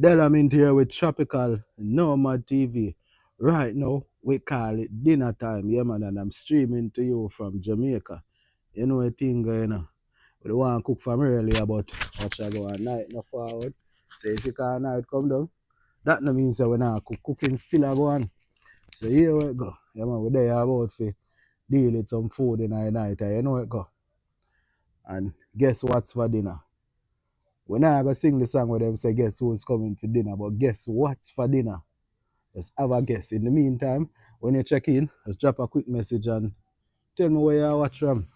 Delamint here with Tropical Nomad TV. Right now, we call it dinner time, yeah man, and I'm streaming to you from Jamaica. You know a thing going on. We don't want to cook from earlier, but watch I go at night no forward. So you see can night come down. That no means that we not cook. Cooking still a go on. So here we go. Yeah man, we there about to deal with some food in the night. You know it go. And guess what's for dinner? We're not gonna sing the song where them say guess who's coming for dinner, but guess what's for dinner? Just have a guess. In the meantime, when you check in, just drop a quick message and tell me where you watch from.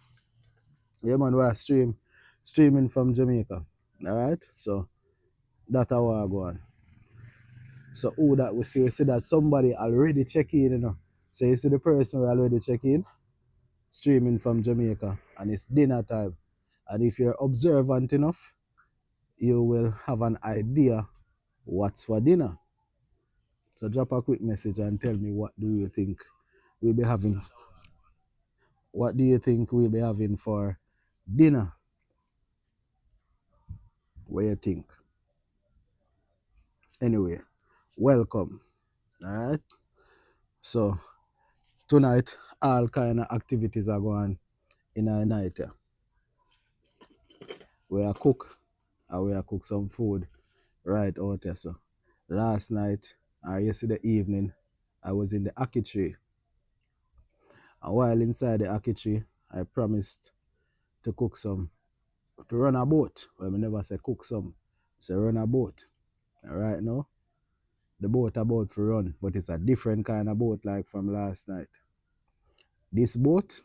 Yeah man, we're streaming from Jamaica. Alright? So that's how I go on. So who that we see that somebody already check in, you know. So you see the person who already check in, streaming from Jamaica, and it's dinner time. And if you're observant enough, you will have an idea what's for dinner. So drop a quick message and tell me what do you think we'll be having. What do you think we'll be having for dinner? What do you think? Anyway, welcome. Alright. So tonight all kind of activities are going in our night. We are cook and we are cook some food right out there. So last night or yesterday evening I was in the Aki tree. And while inside the Aki tree, I promised to cook some to run a boat. Well, I never say cook some. So run a boat. And right now, the boat about to run, but it's a different kind of boat like from last night. This boat,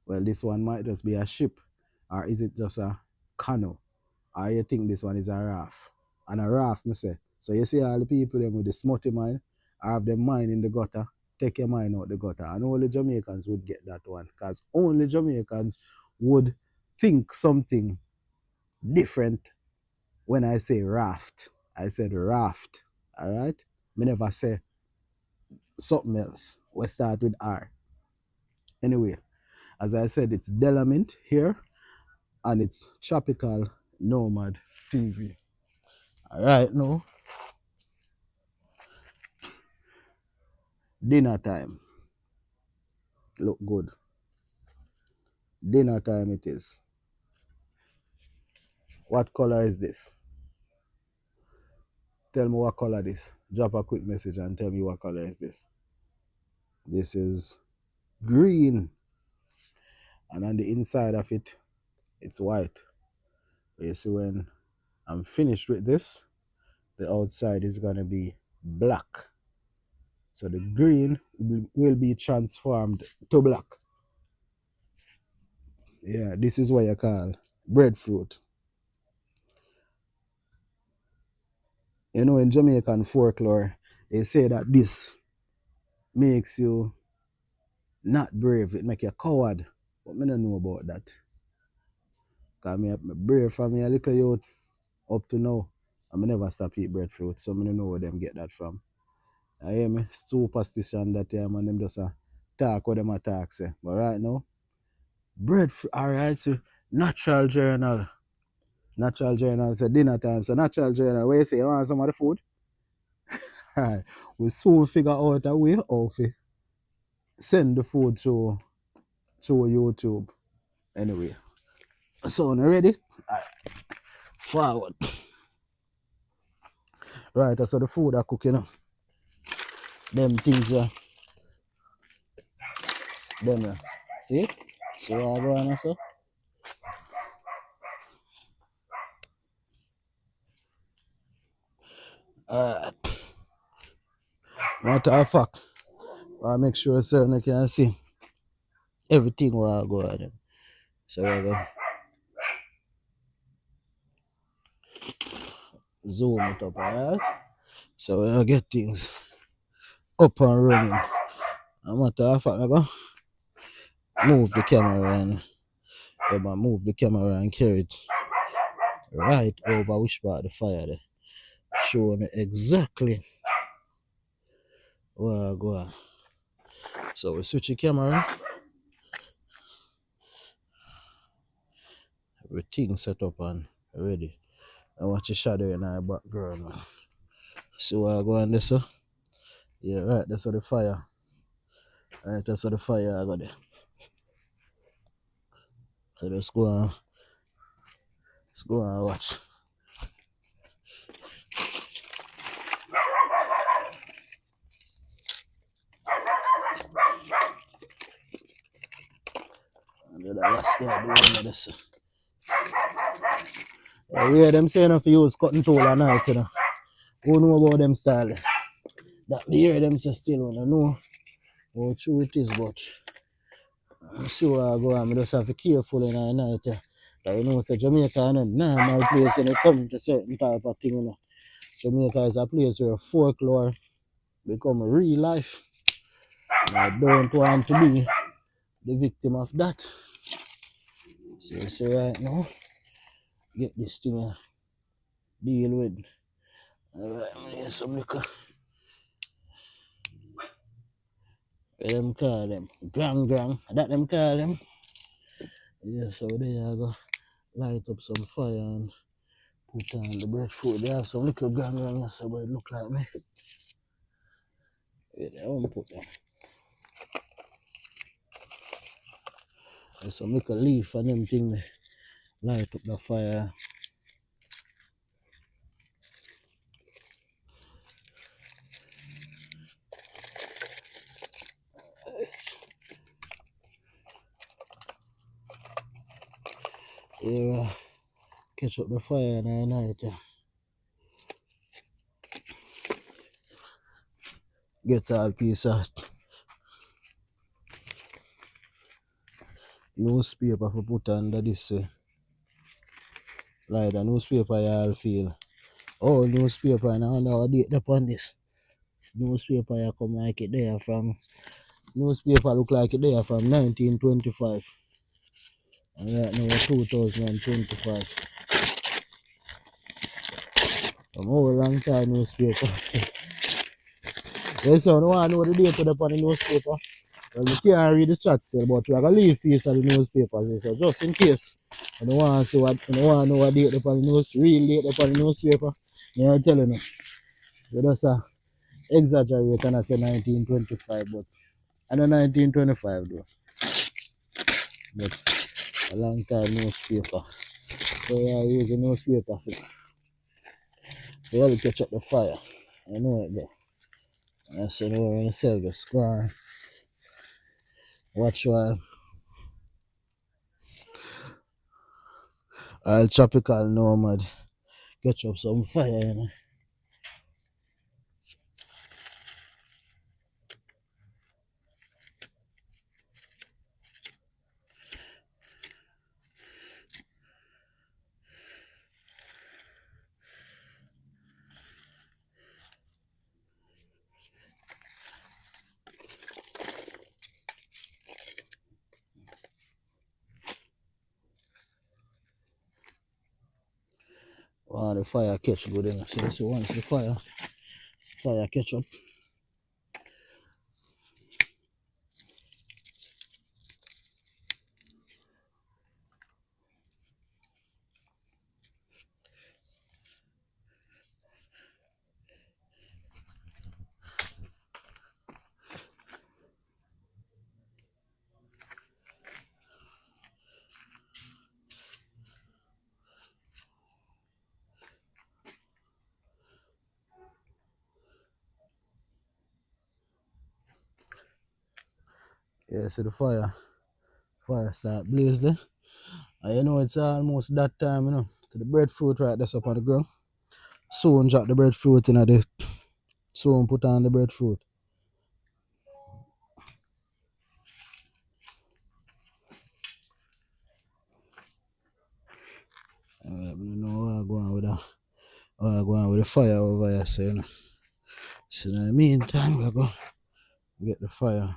well, this one might just be a ship, or is it just a canoe? Or you think this one is a raft? And a raft, me say. So you see all the people them with the smutty mind, have their mind in the gutter, take your mind out the gutter. And only Jamaicans would get that one. Because only Jamaicans would think something different when I say raft. I said raft. Alright? Me never say something else. We start with R. Anyway, as I said, it's Delamint here and it's Tropical Nomad TV. Alright now, dinner time. Look good. Dinner time it is. What color is this? Tell me what color this. Drop a quick message and tell me what color is this. This is green. And on the inside of it, it's white. You see when I'm finished with this, the outside is gonna be black. So the green will be transformed to black. Yeah, this is what you call breadfruit. You know, in Jamaican folklore, they say that this makes you not brave, it make you coward. But me don't know about that. Because me brave from me a little youth up to now. And I never stop eat breadfruit, so I don't know where them get that from. I hear me superstition that man them just talk what them a talk say. But right now, breadfruit, alright, so natural journal. Natural journal say dinner time. So natural journal, where you say you want some of the food? Alright. We soon figure out a way how to send the food through YouTube. Anyway. So now ready? Alright. Forward. Right, so the food are cooking up. Them things them see? See what I go on so? Alright. Matter of fact, I make sure so you can see everything where I go at them. So I go zoom it up, alright? So I get things up and running. A matter of fact, I go move the camera and move the camera and carry it right over which part of the fire there. Showing me exactly where I go on. So we switch the camera. Everything set up and ready. And watch the shadow in our background, man. So I go on this. Yeah, right, that's what the fire. Right, that's what the fire I got there. So let's go and watch. And then the last guy do one of this. Yeah, we hear them saying if you use cutting tool at night, you know. Who know about them style? That we hear them say still wanna know how true it is, but I'm sure I go and just have to be careful in the night. You know, say Jamaica is a normal place when it comes to certain type of thing, you know. Jamaica is a place where folklore become real life. And I don't want to be the victim of that. So right now, get this thing deal with. Alright, I'm gonna get some liquor. What them call them? Gang. That them call them. Yeah, so there I go. Light up some fire and put on the breadfruit. They have some little gang, so but it look like me. Yeah, I won't put them. There's some little leaf and them thing. Light up the fire. Yeah, catch up the fire in the night. Get all piece of newspaper for put under this. Like the newspaper you all feel. Oh, newspaper, and I wonder what date upon this. Newspaper you come like it there from. Newspaper look like it there from 1925. And right now 2025. From a whole long time newspaper. Yes, so I want to know the date upon the newspaper. Well, you can't read the chat still, but we are going to leave piece of the newspapers. So just in case you don't want to see what, you don't want to know what date upon the news, real date upon the newspaper, you know, telling you. We just exaggerate and I say 1925, but I know 1925 though. But a long time newspaper. So we are using newspaper to help catch up the fire. I know it there. I said, no, we're going to sell the square. Watch while I'll tropical nomad catch up some fire, you know. Wow, the fire catch good, you know. So once the fire catch up, yeah, so the fire start blaze there. And you know it's almost that time, you know. So the breadfruit right that's up on the ground. Soon drop the breadfruit in the soon put on the breadfruit. Alright, we know where I'm going with the fire over here, so you know. So in the meantime we go get the fire.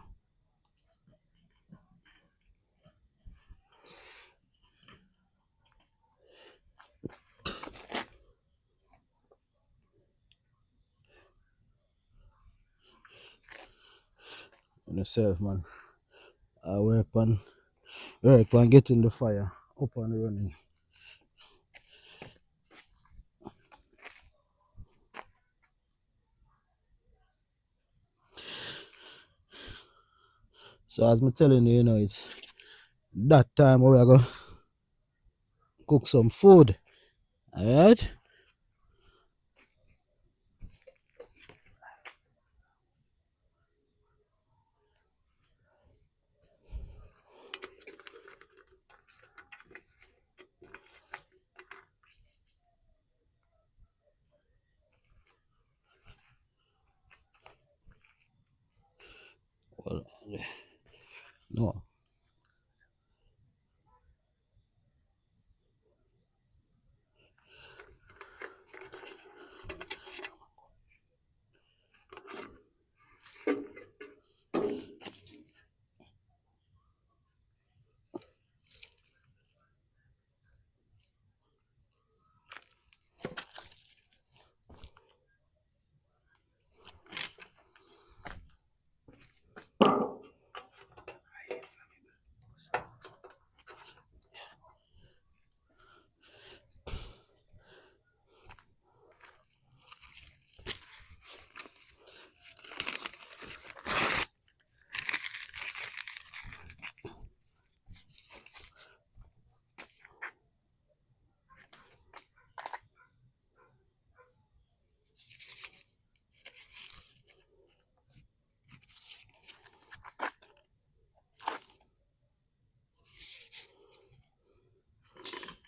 And yourself, man. I work on getting the fire up and running. So as me telling you, you know, it's that time where we're gonna cook some food. Alright? Well, no.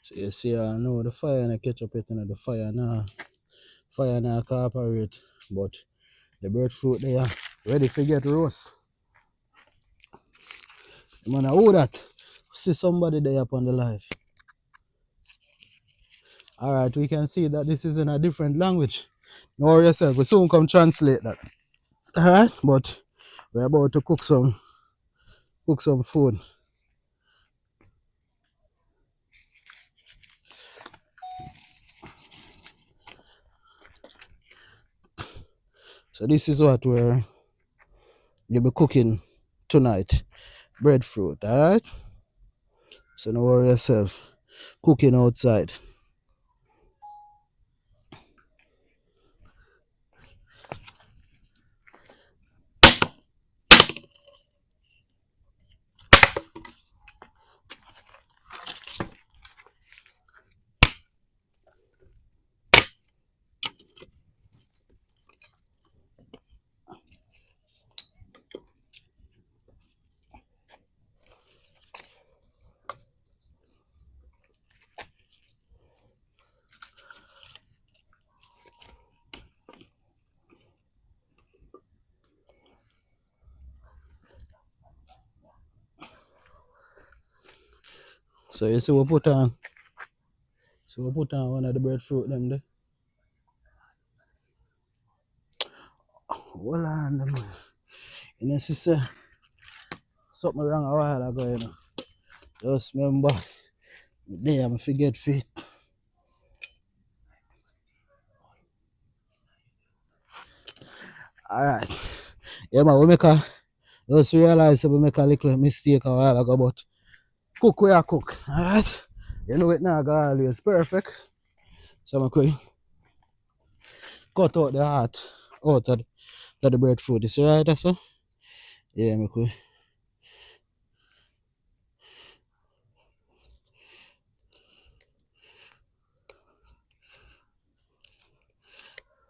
So you see, I know the fire and I catch up it, you know, the fire now cooperate, but the breadfruit they are ready to get roast. Man, who that? See somebody there upon the live. Alright, we can see that this is in a different language. Don't worry yourself, we soon come translate that. Alright, but we're about to cook some food. So this is what you'll be cooking tonight. Breadfruit, alright? So don't worry yourself. Cooking outside. So you see we put on one of the breadfruit them there. Hold on them. You know sister, something wrong a while ago, you know. Just remember, damn, I forget fit. Alright. Yeah man, just realize that we make a little mistake a while ago, but cook where I cook. Alright? You know it now always perfect. So I'm going to cut out the heart out of the breadfruit. You see right that's so? Yeah, I'm going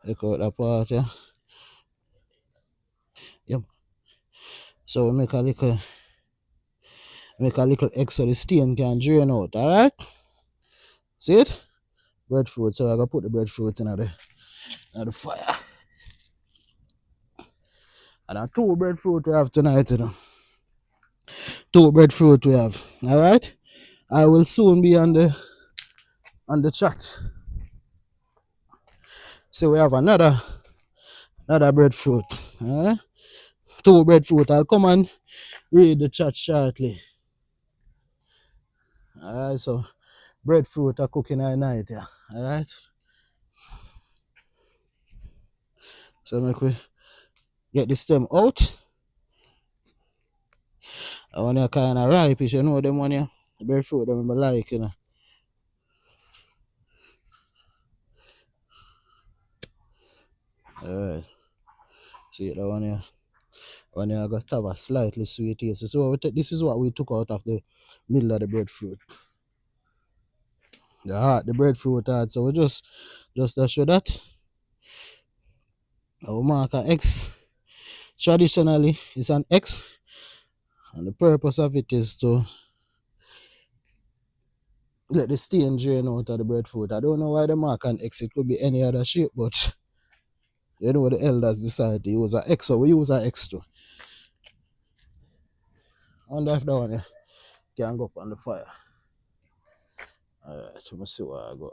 to take out that part, yeah. Yep. So we make a little extra the stain can drain out, alright? See it? Breadfruit. So I'm gonna put the breadfruit in the fire. And then two breadfruit we have tonight, you know. Two breadfruit we have. Alright? I will soon be on the chat. So we have another breadfruit. Alright? Two breadfruit. I'll come and read the chat shortly. Alright, so breadfruit are cooking at night, yeah. Alright? So make we get the stem out. I want to kind of ripe, you know them one, yeah. The breadfruit them I like, you know. Alright. See that one here. And I got to have a slightly sweet taste. So this is what we took out of the middle of the breadfruit. The heart, the breadfruit heart. So we just to show that. Our marker X. Traditionally, it's an X. And the purpose of it is to let the stain drain out of the breadfruit. I don't know why the mark an X. It could be any other shape, but you know the elders decided to use an X, so we use an X too. I wonder if that one can go up on the fire. Alright, let me see what I go.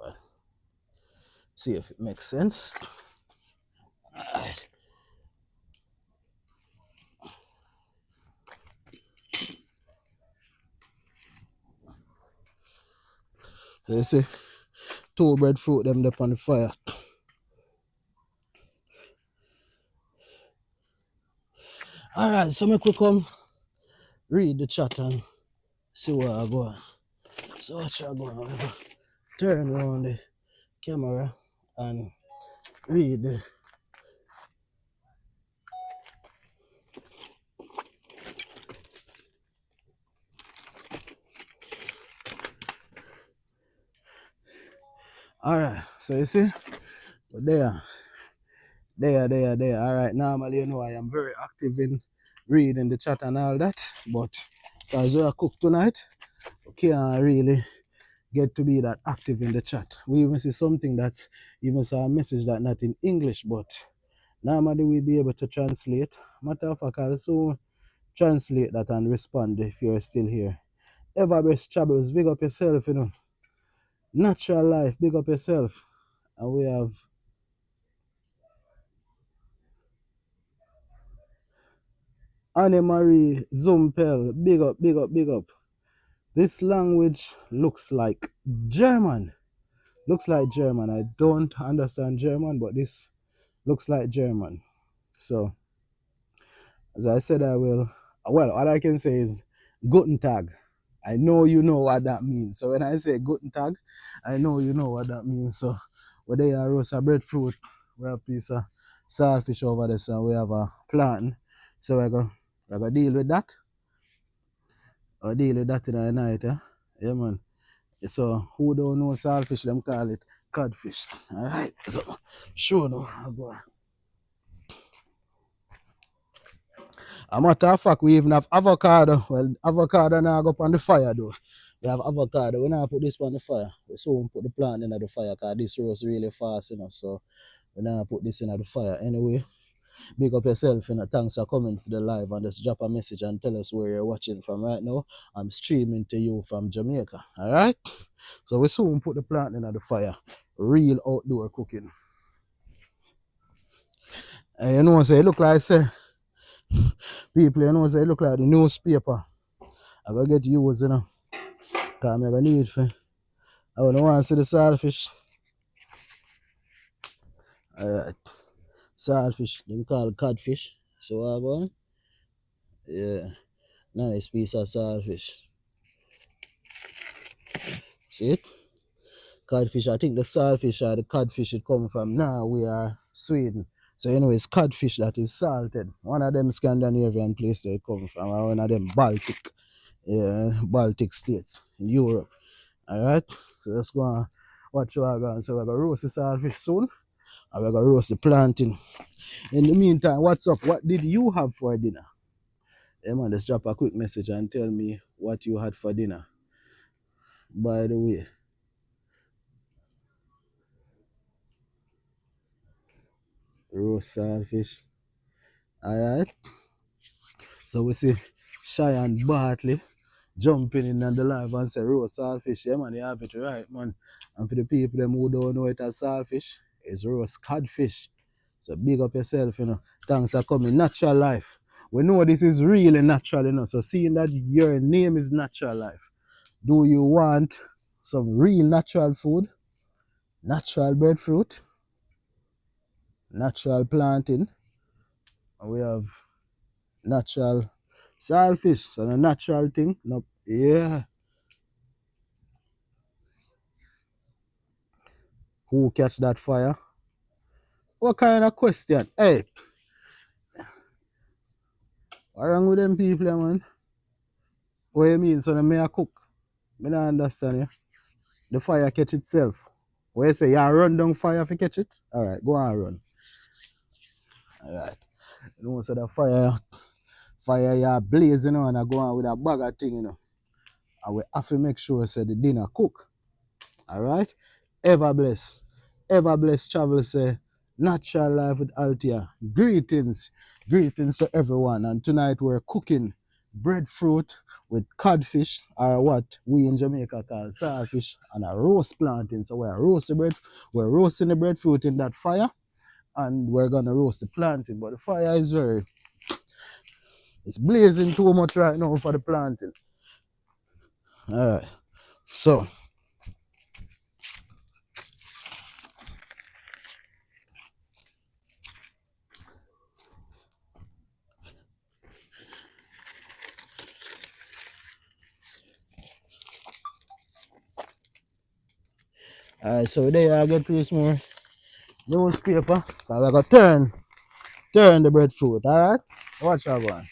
See if it makes sense. Alright. So you see, 2 breadfruit them up on the fire. Alright, so me quick come read the chat and see where I go. So what I go on? Turn around the camera and read the Alright, so you see, there. Alright, normally you know I am very active in reading the chat and all that, but as I cook tonight, I can't really get to be that active in the chat. We even see something that's even saw a message that not in English, but normally we'll be able to translate. Matter of fact, I'll soon translate that and respond if you're still here. Ever best troubles, big up yourself, you know. Natural life, big up yourself. And we have Anne Marie Zumpel, big up. This language looks like German. Looks like German. I don't understand German, but this looks like German. So, as I said, I will. Well, what I can say is Guten Tag. I know you know what that means. So when I say Guten Tag, I know you know what that means. So, whether you roast a breadfruit, we have a piece of saltfish over there, so we have a plantain. So we're gonna deal with that. I'll deal with that in the night, yeah? Yeah, man. So, who don't know saltfish, them call it codfish. Alright, so, sure no. A matter of fact, we even have avocado. Well, avocado now go up on the fire though. We have avocado. We now put this on the fire. We soon put the plant in the fire because this roast really fast, you know. So, we now put this in the fire. Anyway, big up yourself, you know. Thanks for coming to the live and just drop a message and tell us where you're watching from right now. I'm streaming to you from Jamaica. Alright? So we soon put the plant in the fire. Real outdoor cooking. And you know, say it look like say people, you know, say it look like the newspaper. I gotta get used, you know. Cause I'm gonna need for I don't want to see the saltfish. Alright. Saltfish, them call codfish. So I go on. Yeah. Nice piece of saltfish. See it? Codfish. I think the saltfish or the codfish it come from now we are Sweden. So you know it's codfish that is salted. One of them Scandinavian place they come from, or one of them Baltic, Baltic states in Europe. Alright? So let's go and watch what we're going. So we're gonna roast the saltfish soon. And we're gonna roast the plantain. In the meantime, what's up? What did you have for dinner? Yeah man, just drop a quick message and tell me what you had for dinner. By the way. Roast saltfish. Alright. So we see Cheyenne Bartley jumping in on the live and say roast saltfish. Yeah man, you have it right man. And for the people them who don't know it as saltfish, it's roast codfish. So big up yourself, you know. Thanks for coming. Natural life. We know this is really natural, you know. So seeing that your name is natural life. Do you want some real natural food? Natural breadfruit? Natural plantain? And we have natural saltfish. So the natural thing. No, yeah. Who catch that fire? What kind of question? Hey, What wrong with them people, man? What you mean? So them may a cook? Me don't understand you. The fire catch itself. What you say? You run down fire if you catch it? Alright, go on run. Alright. You know, so the fire you blaze, you know, and I go on with a bag of thing, you know. And we have to make sure say the dinner cook. Alright? Ever bless. Ever bless travel say natural life with Altia. Greetings. Greetings to everyone. And tonight we're cooking breadfruit with codfish, or what we in Jamaica call saltfish, and a roast plantain. So we're roasting the breadfruit in that fire, and we're gonna roast the plantain. But the fire is it's blazing too much right now for the plantain. Alright. So so there I get piece more newspaper. So we're gonna turn the breadfruit, alright? Watch that one.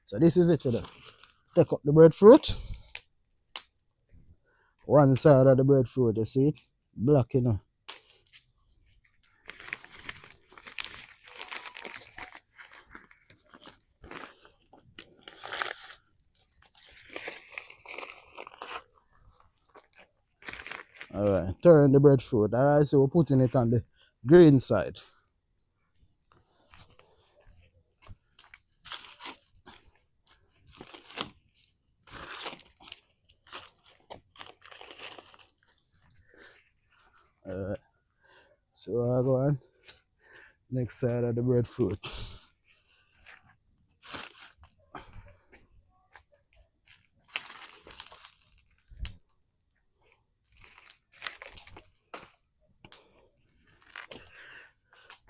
So this is it, you know. Take up the breadfruit. One side of the breadfruit, you see it? Black, you know. Alright, turn the breadfruit. Alright, so we're putting it on the green side. Alright, so I go on next side of the breadfruit.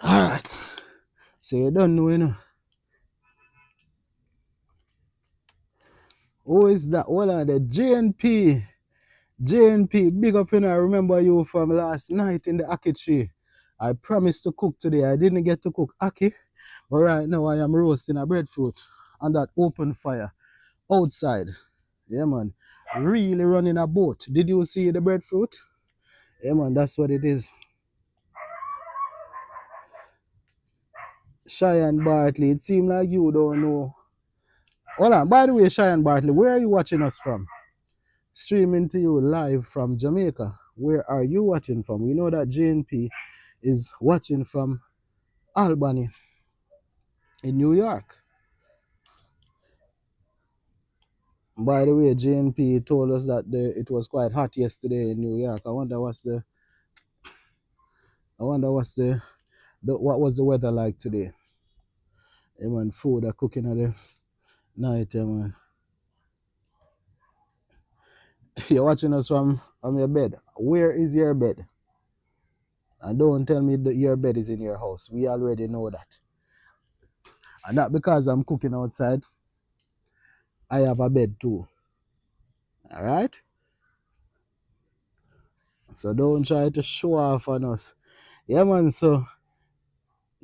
Alright, so you don't know, you know. Who is that? Hold on, the JNP. JNP, big up, you know. I remember you from last night in the Aki tree. I promised to cook today. I didn't get to cook Aki, but right now I am roasting a breadfruit on that open fire outside. Yeah, man. Really running a boat. Did you see the breadfruit? Yeah, man, that's what it is. Cheyenne Bartley, it seems like you don't know. Hold on, by the way, Cheyenne Bartley, where are you watching us from? Streaming to you live from Jamaica. Where are you watching from? We know that JNP is watching from Albany in New York. By the way, JNP told us that it was quite hot yesterday in New York. I wonder what was the weather like today. Yeah, man, food are cooking at the night, yeah, man. You're watching us from your bed. Where is your bed? And don't tell me that your bed is in your house. We already know that. And not because I'm cooking outside. I have a bed too. Alright? So don't try to show off on us. Yeah, man, so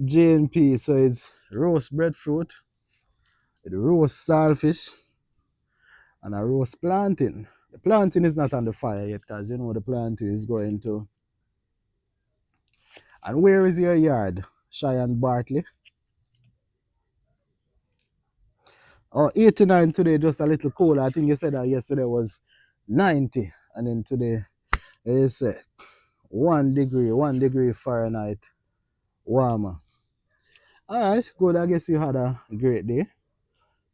JNP, so it's roast breadfruit, it roast saltfish, and a roast plantain. The plantain is not on the fire yet because you know the plantain is going to. And where is your yard, Cheyenne Bartley? Oh, 89 today, just a little cooler. I think you said that yesterday was 90. And then today, it's 1 degree Fahrenheit warmer. Alright, good. I guess you had a great day.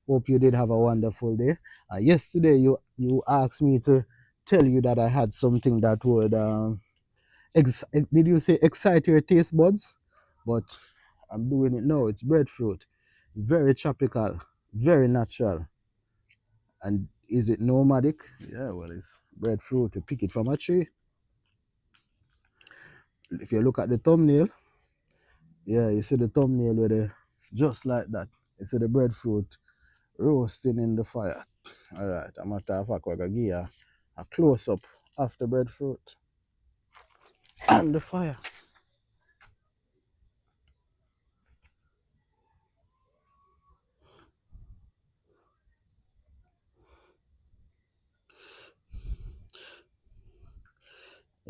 Hope you did have a wonderful day. Yesterday, you asked me to tell you that I had something that would, did you say excite your taste buds? But I'm doing it now. It's breadfruit. Very tropical, very natural. And is it nomadic? Yeah, well, it's breadfruit. You pick it from a tree. If you look at the thumbnail, yeah, you see the thumbnail with the just like that. You see the breadfruit roasting in the fire. All right, I'm gonna talk about we're gonna give you a close up of the breadfruit and the fire.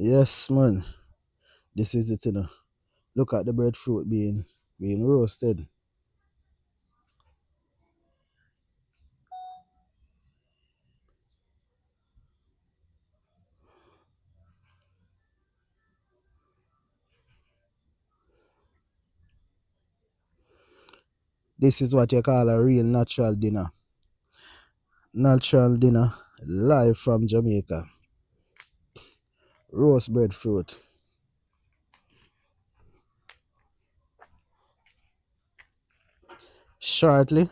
Yes, man. This is it, you know. Look at the breadfruit being roasted. This is what you call a real natural dinner. Natural dinner live from Jamaica. Roast breadfruit. Shortly,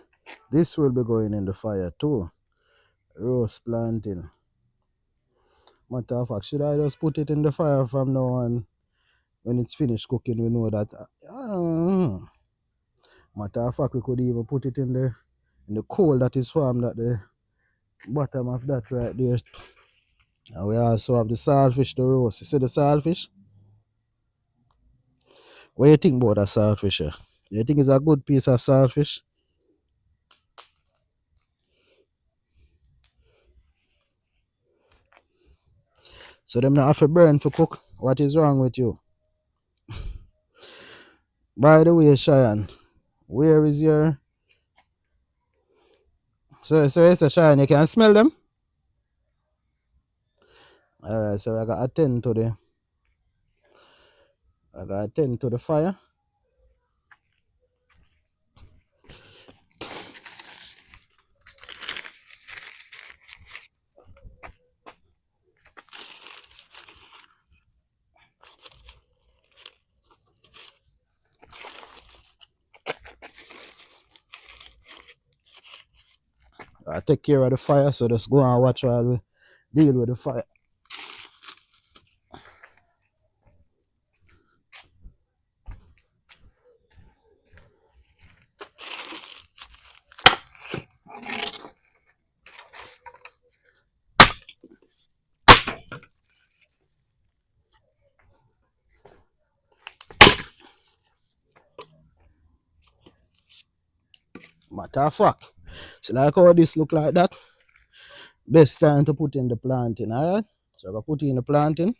this will be going in the fire too. Roast plantain. Matter of fact, should I just put it in the fire from now on? When it's finished cooking, we know that. Matter of fact, we could even put it in the coal that is formed at the bottom of that right there. And we also have the saltfish to roast. You see the saltfish? What do you think about that saltfish? You think it's a good piece of saltfish? So them not have to burn for cook. What is wrong with you? By the way, Cheyenne, where is your... So it's a Cheyenne, you can smell them? Alright, so I got to attend to the fire. I take care of the fire, so just go and watch while we deal with the fire. Matter of fact, so like how this look like that, best time to put in the planting, alright? So I put in the planting.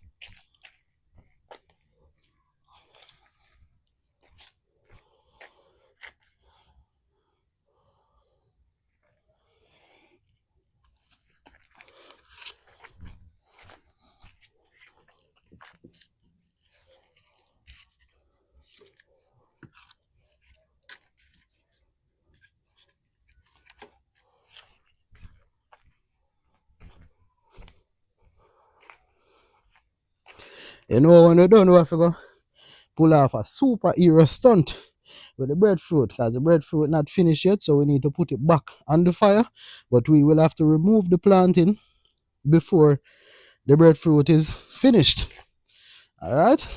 You know when we done, we have to go pull off a superhero stunt with the breadfruit, because the breadfruit not finished yet, so we need to put it back on the fire. But we will have to remove the planting before the breadfruit is finished. Alright?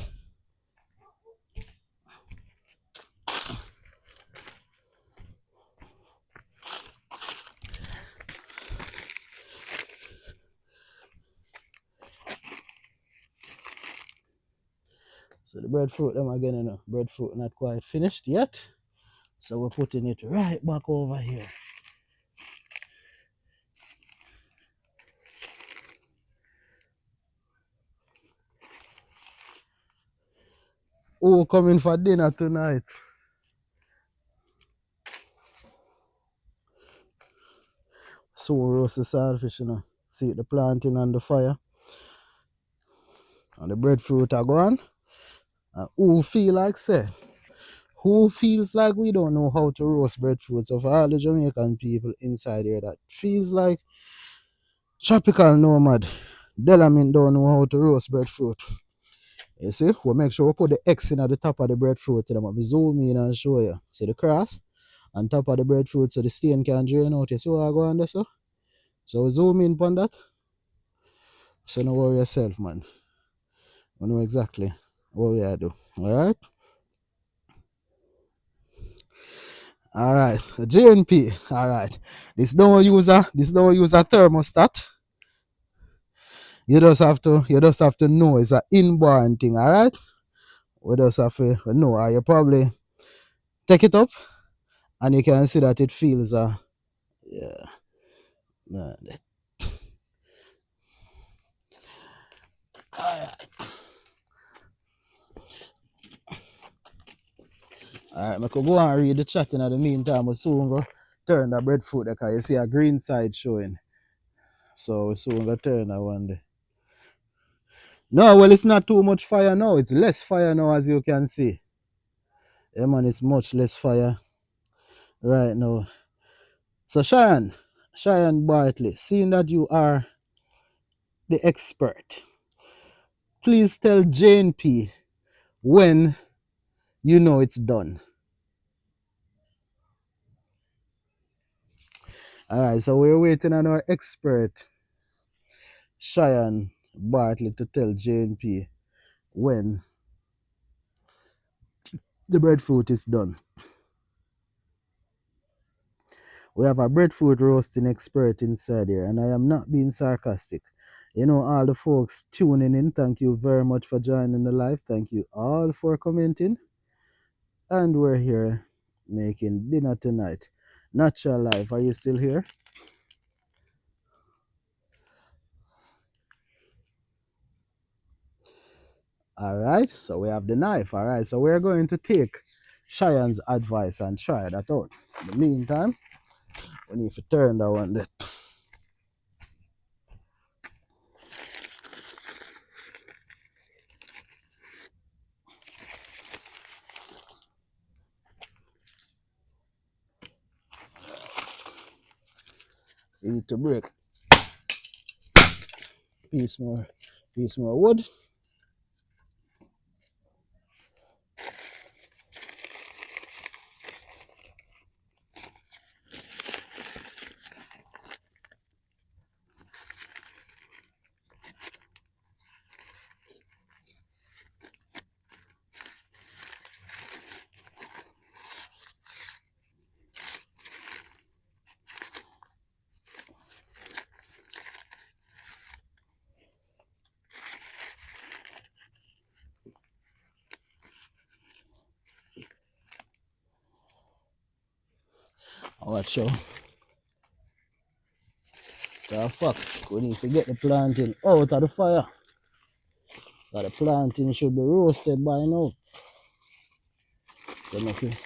So the breadfruit, them again, you know, breadfruit not quite finished yet. So we're putting it right back over here. Oh, coming for dinner tonight. So roast the saltfish, you know. See the planting on the fire. And the breadfruit are gone. And who feel like say? Who feels like we don't know how to roast breadfruit? So for all the Jamaican people inside here that feels like tropical nomad, Delamin don't know how to roast breadfruit. You see, we make sure we put the X in at the top of the breadfruit. Then we zoom in and show you. See the cross on top of the breadfruit so the stain can drain out. You see what I go on there, so? So we zoom in on that. So don't worry yourself, man. We know exactly what we are do. Alright? Alright. JNP. Alright. This don't use a thermostat. You just have to know it's an inborn thing, alright? We just have to know, or you probably take it up and you can see that it feels yeah. Alright. Alright, I could go and read the chat in the meantime, but soon go turn the breadfruit because you see a green side showing. So we soon go turn that one day. No, well, it's not too much fire now. It's less fire now, as you can see. Yeah, man, it's much less fire right now. So, Cheyenne Bartley, seeing that you are the expert, please tell Jane P when you know it's done. Alright, so we're waiting on our expert, Cheyenne Bartley, to tell Jane P when the breadfruit is done. We have a breadfruit roasting expert inside here, and I am not being sarcastic. You know, all the folks tuning in, thank you very much for joining the live. Thank you all for commenting. And we're here making dinner tonight. Natural Life, are you still here? Alright, so we have the knife. Alright, so we're going to take Cheyenne's advice and try that out. In the meantime, we need to turn that one there. We need to break piece more wood. Watch out. The fuck, we need to get the plantain out of the fire. But the plantain should be roasted by now. So nothing.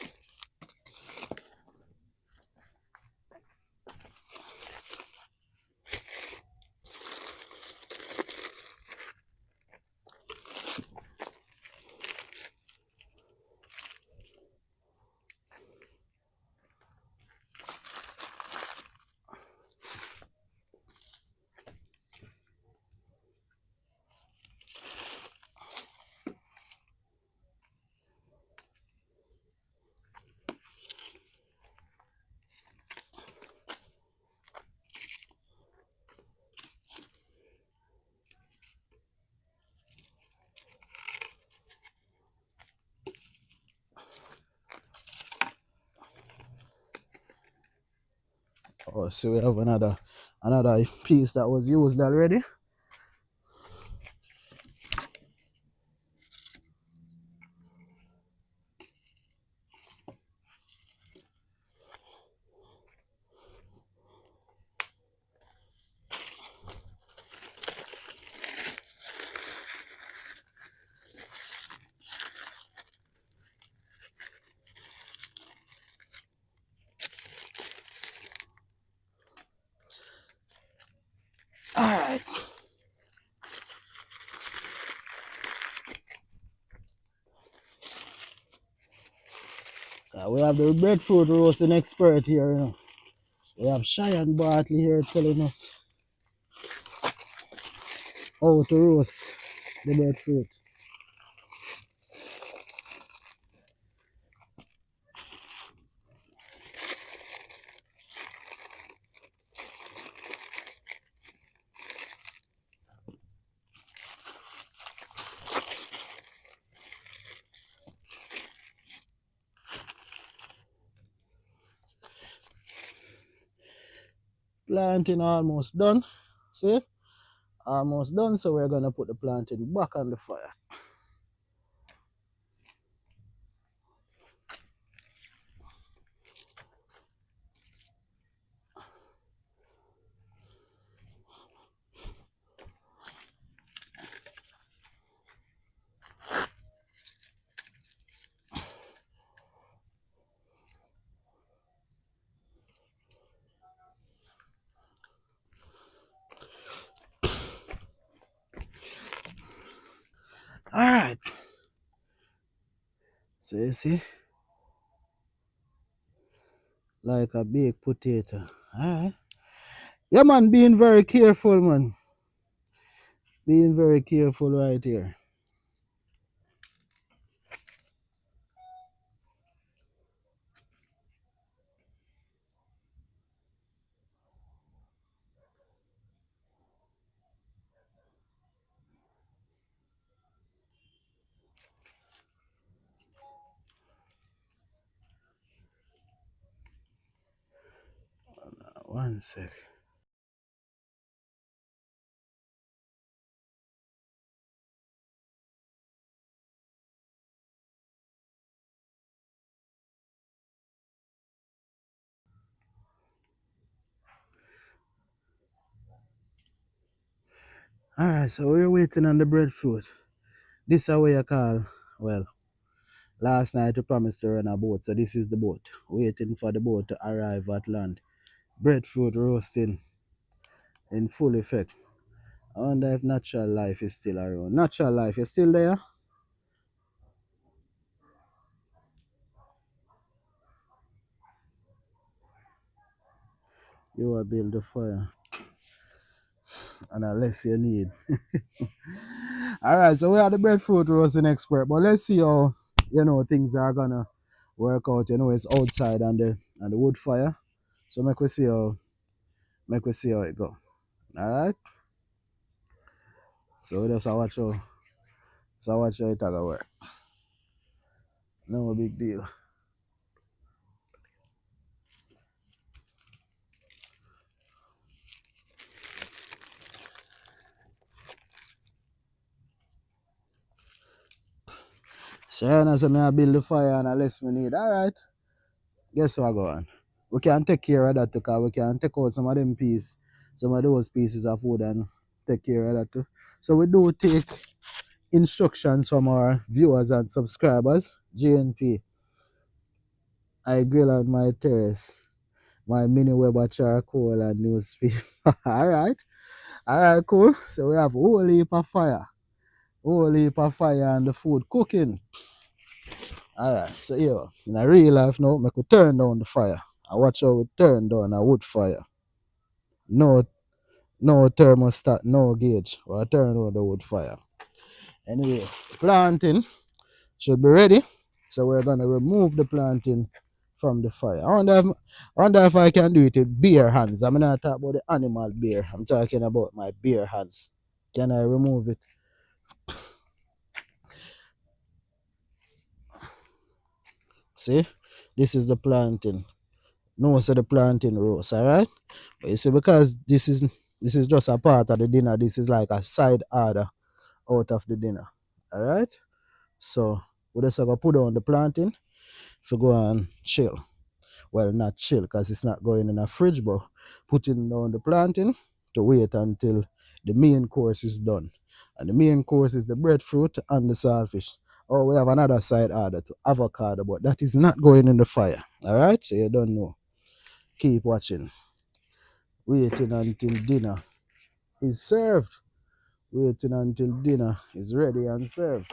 Oh, so we have another piece that was used already. Alright. We have the breadfruit roasting expert here, you know. We have Cheyenne Bartley here telling us how to roast the breadfruit. Planting almost done. See? Almost done, so we're gonna put the planting back on the fire. So you see, like a baked potato. Alright. Yeah, man, being very careful, man. Being very careful right here. One sec. Alright, so we're waiting on the breadfruit. This is what you call, well, last night we promised to run a boat, so this is the boat. Waiting for the boat to arrive at land. Breadfruit roasting in full effect. I wonder if natural life is still around. Natural life, you still there? You will build the fire. And unless you need. Alright, so we are the breadfruit roasting expert, but let's see how things are gonna work out. It's outside on the wood fire. So make we see how it go. Alright? So we just watch how it gonna work. No big deal. Sharon said me I build the fire and unless we need. Alright. Guess what go on? We can take care of that because we can take out some of them pieces, some of those pieces of wood and take care of that too. So we do take instructions from our viewers and subscribers. GNP. I grill on my terrace. My mini Weber charcoal and newspaper. Alright. Alright, cool. So we have a whole heap of fire. Whole heap of fire and the food cooking. Alright, so here, in a real life now, make we turn down the fire. I watch how we turn down a wood fire. No thermostat, no gauge. We'll turn down the wood fire. Anyway, planting should be ready. So we're gonna remove the planting from the fire. I wonder if I can do it with bare hands. I'm not talking about the animal bear. I'm talking about my bare hands. Can I remove it? See? This is the planting. No, so the planting roast, alright? But you see, because this is just a part of the dinner, this is like a side order out of the dinner. Alright? So we just gonna put on the planting to go and chill. Well, not chill because it's not going in a fridge, but putting down the planting to wait until the main course is done. And the main course is the breadfruit and the saltfish. Oh, we have another side order to avocado, but that is not going in the fire. Alright? So you don't know. Keep watching. Waiting until dinner is served. Waiting until dinner is ready and served.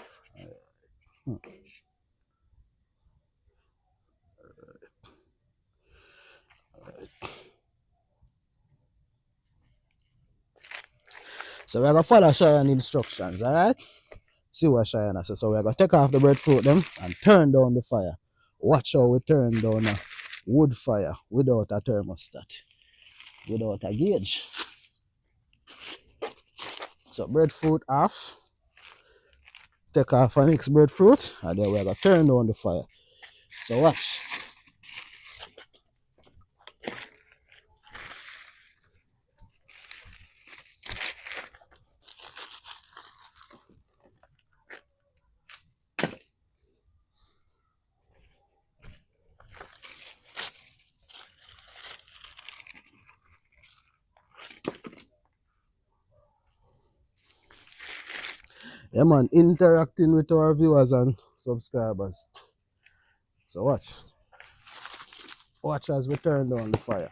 So we're gonna follow Cheyenne instructions, alright? See what Cheyenne says. So we're gonna take off the breadfruit them and turn down the fire. Watch how we turn down a wood fire without a thermostat, without a gauge. So breadfruit off. Take off our next breadfruit and then we're gonna turn down the fire. So watch. Yeah man, interacting with our viewers and subscribers. So watch. Watch as we turn down the fire.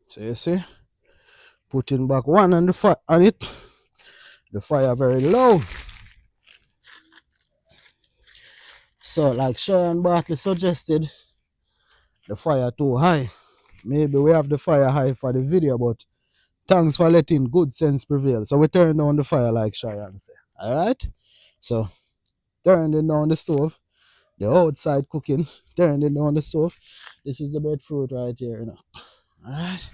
So you see, putting back one on the fire on it. The fire very low. So like Sharon Bartley suggested, the fire too high. Maybe we have the fire high for the video, but thanks for letting good sense prevail. So we turn down the fire like Sharon said. Alright? So turning down the stove. The outside cooking. Turning down the stove. This is the breadfruit right here, you know. Alright.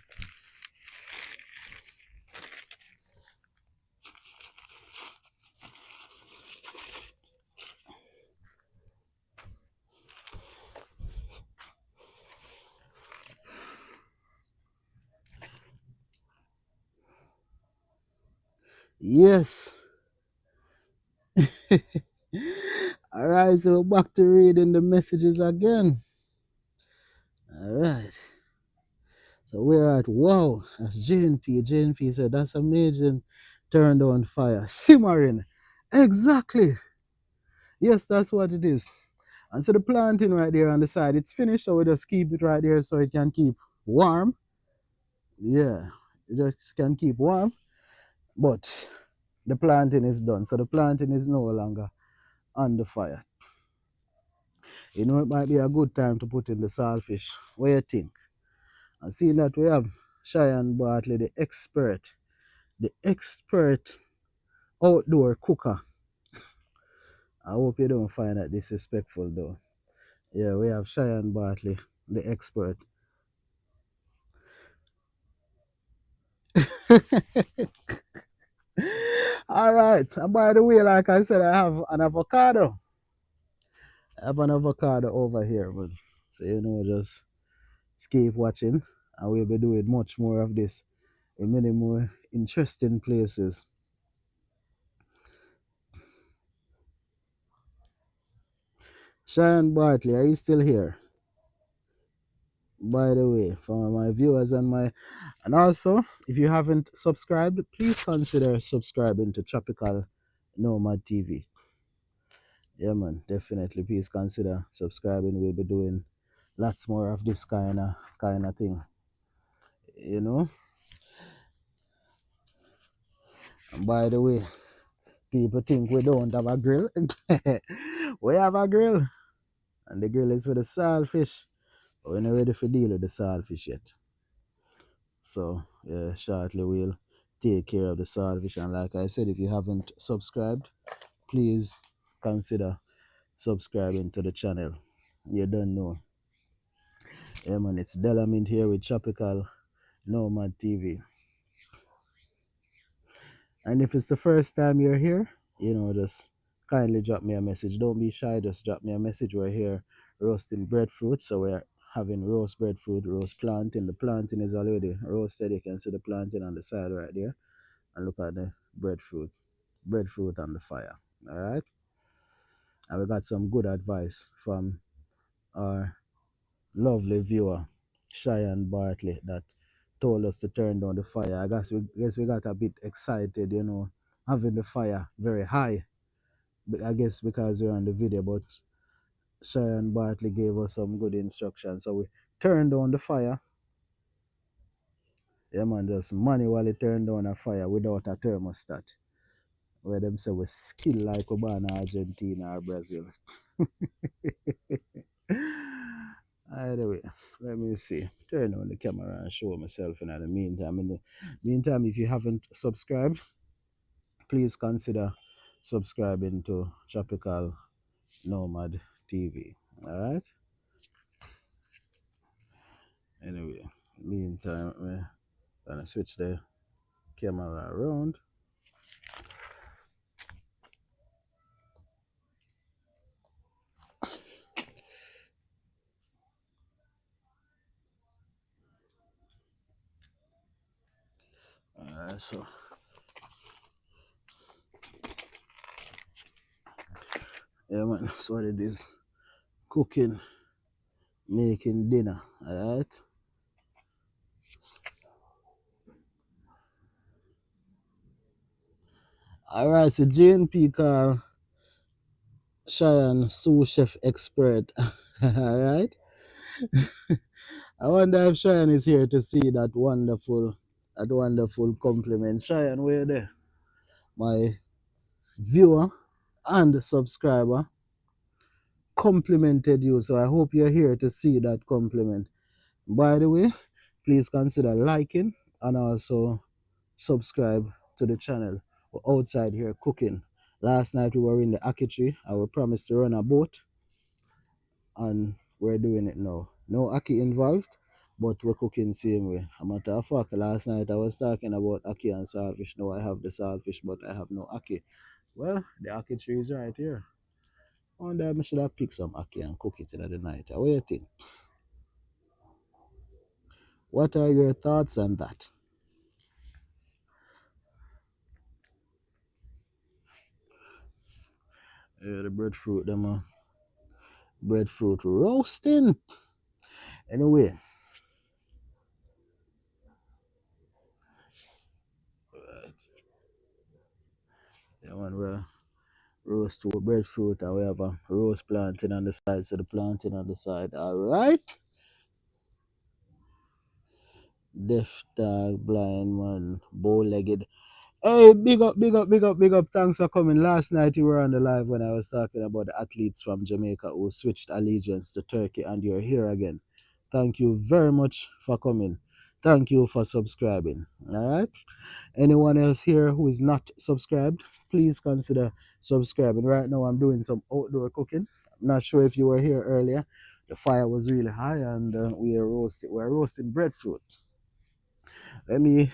Yes. Alright, so we're back to reading the messages again. Alright. So we're at wow. That's JNP. JNP said that's amazing. Turned on fire. Simmering. Exactly. Yes, that's what it is. And so the planting right there on the side, it's finished, so we just keep it right there so it can keep warm. Yeah. It just can keep warm. But the planting is done. So the planting is no longer on the fire. You know, it might be a good time to put in the saltfish. What do you think? And seeing that we have Cheyenne Bartley, the expert outdoor cooker. I hope you don't find that disrespectful though. Yeah, we have Cheyenne Bartley, the expert. Alright, and by the way, like I said, I have an avocado. I have an avocado over here, but so you know, just keep watching and we'll be doing much more of this in many more interesting places. Cheyenne Bartley, are you still here? By the way, for my viewers and also if you haven't subscribed, please consider subscribing to Tropical Nomad TV. Yeah man, definitely please consider subscribing. We'll be doing lots more of this kind of thing. You know? And by the way, people think we don't have a grill. We have a grill. And the grill is for the saltfish. But we're not ready to deal with the saltfish yet. So yeah, shortly we'll take care of the saltfish. And like I said, if you haven't subscribed, please consider subscribing to the channel. You don't know. Yeah man, it's Delamint here with Tropical Nomad TV. And if it's the first time you're here, you know, just kindly drop me a message. Don't be shy, just drop me a message. We're here roasting breadfruit. So we're having roast breadfruit, roast plantain. The plantain is already roasted. You can see the plantain on the side right there. And look at the breadfruit on the fire. All right. And we got some good advice from our lovely viewer, Cheyenne Bartley, that told us to turn down the fire. I guess we got a bit excited, you know, having the fire very high. But I guess because we're on the video, but Cheyenne Bartley gave us some good instructions. So we turned down the fire. Yeah man, just manually turn down a fire without a thermostat. Where them say we skill like we born in Argentina or Brazil. Anyway, let me see. Turn on the camera and show myself in the meantime. In the meantime, if you haven't subscribed, please consider subscribing to Tropical Nomad TV. Alright? Anyway, meantime, we're gonna switch the camera around. Alright, so yeah man, that's what it is. Cooking, making dinner, alright? Alright, so JNP call Cheyenne sous chef expert. Alright? I wonder if Cheyenne is here to see that wonderful compliment. Cheyenne, where you there? My viewer and subscriber complimented you, so I hope you're here to see that compliment. By the way, please consider liking and also subscribe to the channel. We're outside here cooking. Last night we were in the Aki tree. I was promised to run a boat, and we're doing it now. No Aki involved, but we're cooking same way. A matter of fact, last night I was talking about Aki and saltfish. Now I have the saltfish, but I have no Aki. Well, the Aki tree is right here. I wonder if I should have picked some Aki and cook it in the night. What do you think? What are your thoughts on that? Yeah, the breadfruit, breadfruit roasting. Anyway, yeah, man, we're roast two breadfruit and we have a roast plantain on the side. So the plantain on the side. All right. Deaf dog, blind man, bow-legged. Hey, big up, big up, big up, big up. Thanks for coming. Last night you were on the live when I was talking about the athletes from Jamaica who switched allegiance to Turkey, and you're here again. Thank you very much for coming. Thank you for subscribing. All right. Anyone else here who is not subscribed, please consider subscribing. Right now I'm doing some outdoor cooking. I'm not sure if you were here earlier. The fire was really high, and we're roasting breadfruit. Let me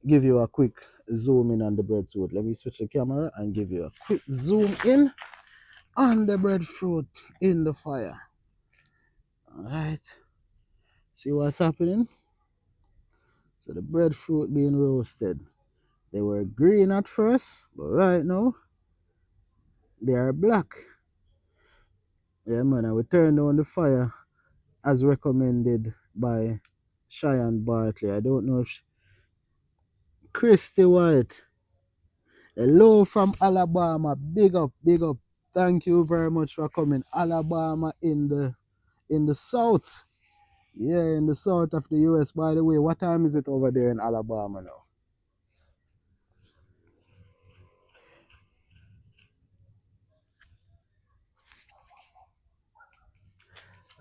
give you a quick zoom in on the breadfruit. Let me switch the camera and give you a quick zoom in on the breadfruit in the fire. All right. See what's happening? So the breadfruit being roasted. They were green at first, but right now they are black. Yeah, man, I will turn down the fire as recommended by Cheyenne Bartley. I don't know if Christy White. Hello from Alabama. Big up, big up. Thank you very much for coming. Alabama in the south. Yeah, in the south of the US. By the way, what time is it over there in Alabama now?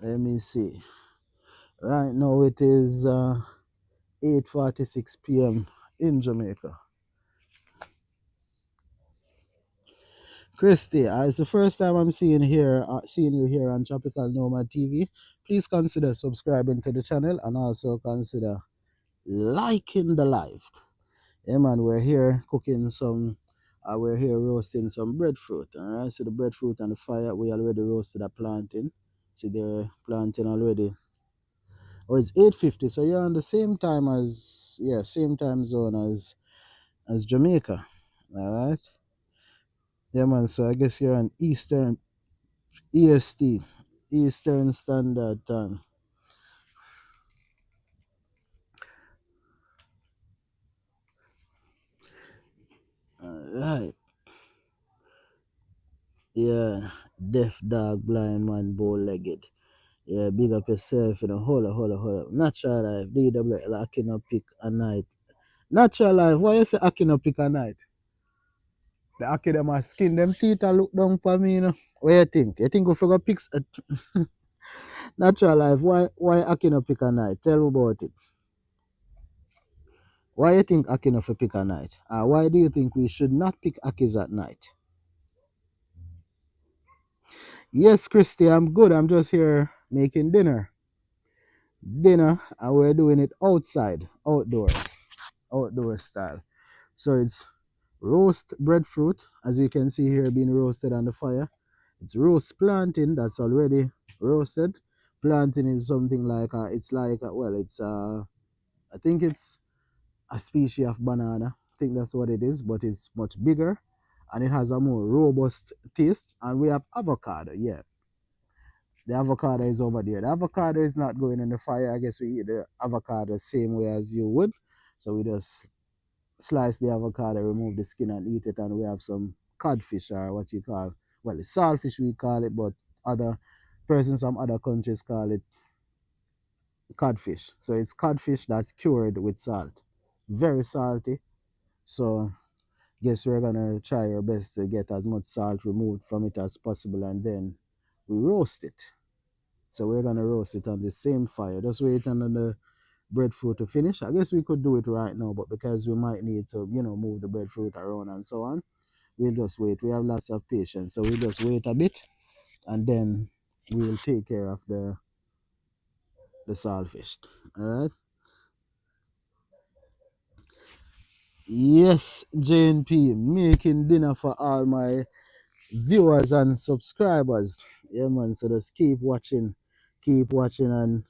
Let me see. Right now it is 8:46 p.m. in Jamaica. Christy, it's the first time I'm seeing you here on Tropical Nomad TV. Please consider subscribing to the channel and also consider liking the live. Yeah, man, we're here cooking we're here roasting some breadfruit. All right, so the breadfruit on the fire, we already roasted a plantain. See the plantain already. Oh, it's 8:50, so you're on the same time same time zone as Jamaica. All right. Yeah, man. So I guess you're on Eastern EST, Eastern Standard Time. Alright. Yeah. Deaf dog, blind man, bow-legged. Yeah, big up yourself, Hold up. Natural life, DWL, I cannot pick a night. Natural life, why you say I cannot pick a night? The Aki them a skin them teeth and look down for me, What you think? You think we forgot picks natural life, why I cannot pick a night? Tell me about it. Why you think Aki not pick a night? Why do you think we should not pick Akis at night? Yes, Christy, I'm good. I'm just here making dinner. And we're doing it outside, outdoor style. So it's roast breadfruit, as you can see here, being roasted on the fire. It's roast plantain that's already roasted. Plantain is something like I think it's a species of banana. I think that's what it is, but it's much bigger and it has a more robust taste. And we have avocado, yeah. The avocado is over there. The avocado is not going in the fire. I guess we eat the avocado the same way as you would. So we just slice the avocado, remove the skin and eat it. And we have some codfish, or what you call, well, it's saltfish we call it, but other persons from other countries call it codfish. So it's codfish that's cured with salt. Very salty. So guess we're gonna try our best to get as much salt removed from it as possible, and then we roast it. So we're gonna roast it on the same fire. Just wait on the breadfruit to finish. I guess we could do it right now, but because we might need to, move the breadfruit around and so on, we'll just wait. We have lots of patience, so we'll just wait a bit, and then we'll take care of the saltfish. All right. Yes, JNP making dinner for all my viewers and subscribers. Yeah, man. So just keep watching, and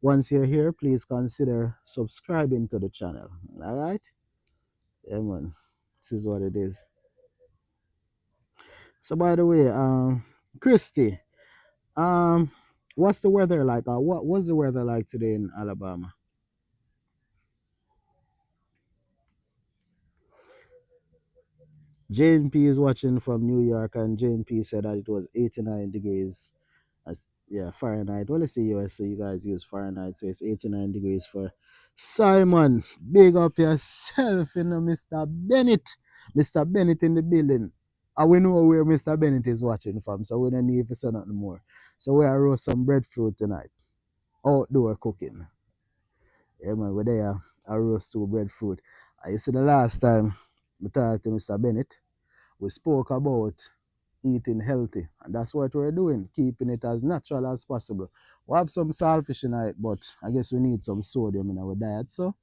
once you're here, please consider subscribing to the channel. All right. Yeah, man. This is what it is. So, by the way, Christy, um, what's the weather like? What was the weather like today in Alabama? JNP is watching from New York, and JNP said that it was 89 degrees. Yeah, Fahrenheit. Well, let's say US, so you guys use Fahrenheit, so it's 89 degrees for Simon. Big up yourself, Mr. Bennett. Mr. Bennett in the building. And we know where Mr. Bennett is watching from, so we don't need to say nothing more. So we are roast some breadfruit tonight. Outdoor cooking. Yeah, man, we're there. I roast two breadfruit. You see, the last time we talked to Mr. Bennett, we spoke about eating healthy, and that's what we're doing, keeping it as natural as possible. We have some saltfish in it, but I guess we need some sodium in our diet, so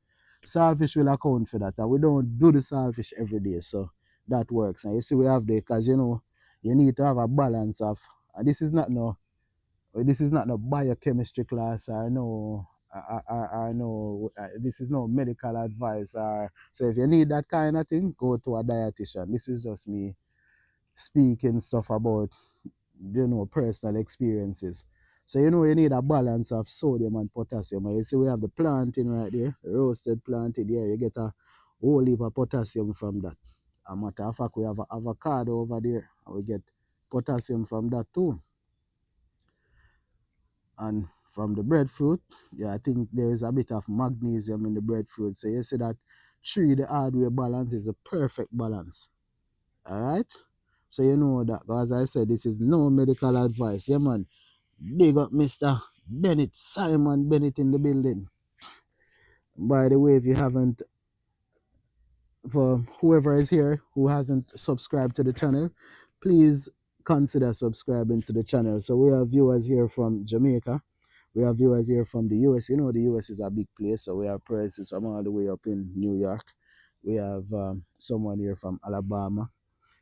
saltfish will account for that, and we don't do the saltfish every day, so that works. And you see, we have the, because you need to have a balance of, and this is not no biochemistry class, or no no, this is no medical advice, or so if you need that kind of thing, go to a dietitian. This is just me speaking stuff about, personal experiences. So you need a balance of sodium and potassium. And you see we have the plantain right there, roasted plantain. Yeah, you get a whole heap of potassium from that. As a matter of fact, we have an avocado over there, and we get potassium from that too. And from the breadfruit, yeah, I think there is a bit of magnesium in the breadfruit. So you see that the hardware balance is a perfect balance. All right. So you know that, as I said, this is no medical advice. Yeah, man. Big up Mr. Bennett, Simon Bennett in the building. By the way, if you haven't, for whoever is here who hasn't subscribed to the channel, please consider subscribing to the channel. So we have viewers here from Jamaica. We have viewers here from the US. You know, the US is a big place, so we have presence from all the way up in New York. We have someone here from Alabama.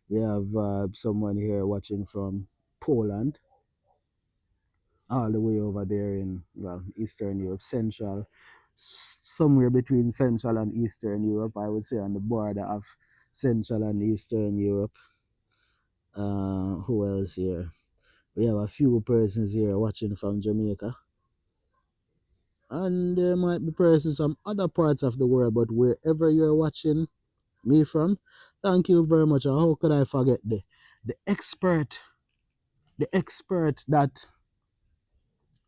We have someone here watching from Poland, all the way over there in, well, Eastern Europe, Central, somewhere between Central and Eastern Europe, I would say on the border of Central and Eastern Europe. Who else here? We have a few persons here watching from Jamaica. And there might be persons from other parts of the world, but wherever you're watching me from, thank you very much. And how could I forget the expert, that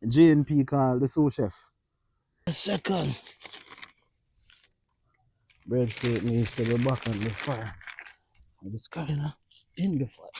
JNP called the sous chef. A second. Breadfruit needs to be back on the fire. It's kind of in the fire.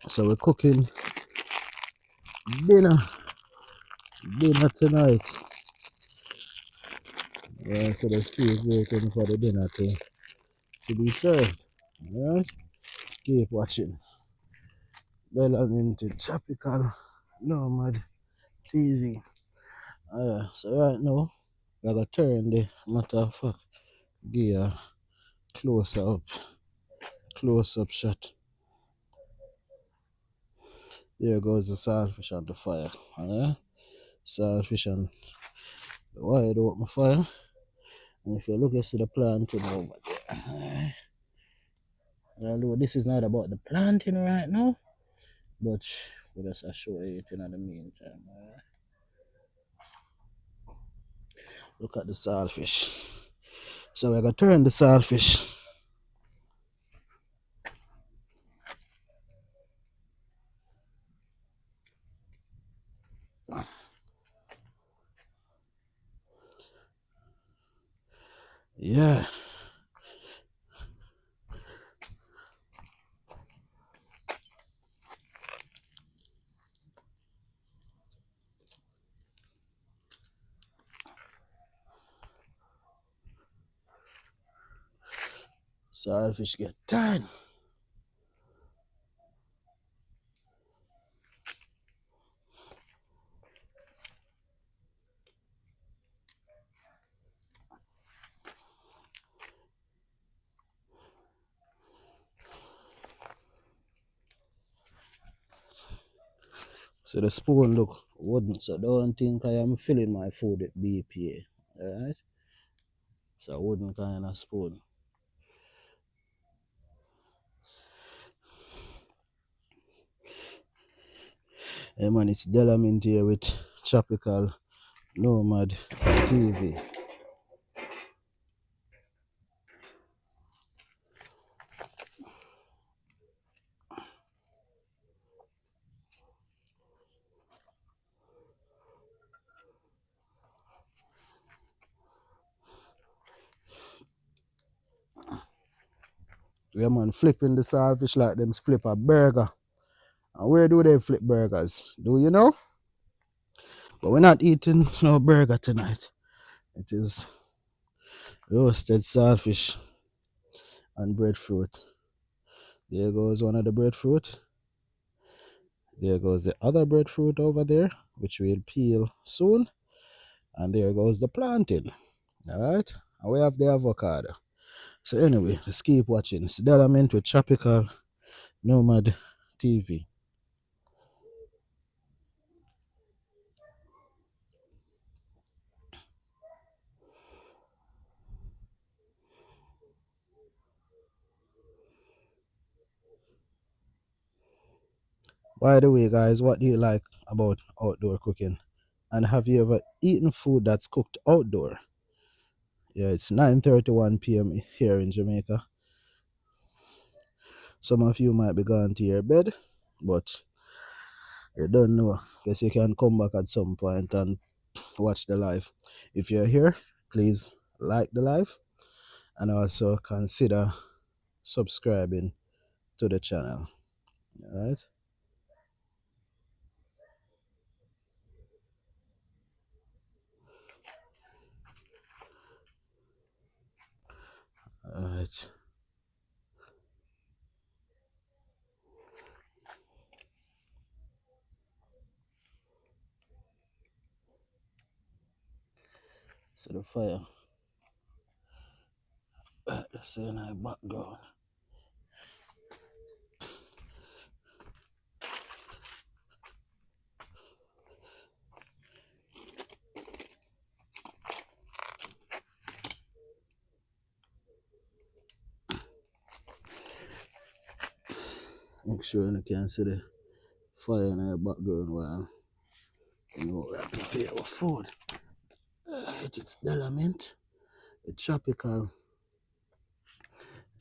So we're cooking dinner tonight. Yeah, so the stew is waiting for the dinner to be served. Alright, keep watching. Well, I'm into Tropical Nomad TV. So right now, I gotta turn the matter of fact gear close up shot. There goes the saltfish on the fire. Saltfish on the wide open fire. And if you look, you see the planting over there. Although this is not about the planting right now, but we'll just show it in the meantime. Look at the saltfish. So we're gonna turn the saltfish. Yeah. Saltfish get tired. So the spoon look wooden, so don't think I am filling my food with BPA. Alright? It's a wooden kind of spoon. Hey man, it's Delamint here with Tropical Nomad TV. Yeah man, flipping the saltfish like them flip a burger. And where do they flip burgers? Do you know? But we're not eating no burger tonight. It is roasted saltfish and breadfruit. There goes one of the breadfruit. There goes the other breadfruit over there, which we'll peel soon. And there goes the plantain. Alright? And we have the avocado. So anyway, let's keep watching. It's Delamint with Tropical Nomad TV. By the way, guys, what do you like about outdoor cooking? And have you ever eaten food that's cooked outdoor? Yeah, it's 9:31 p.m. here in Jamaica. Some of you might be going to your bed, but you don't know. Guess you can come back at some point and watch the live. If you're here, please like the live and also consider subscribing to the channel. Alright? Alright. So the fire. Let's see in our background. Make sure you can see the fire in our background while we have to prepare our food. It's Delamint, a Tropical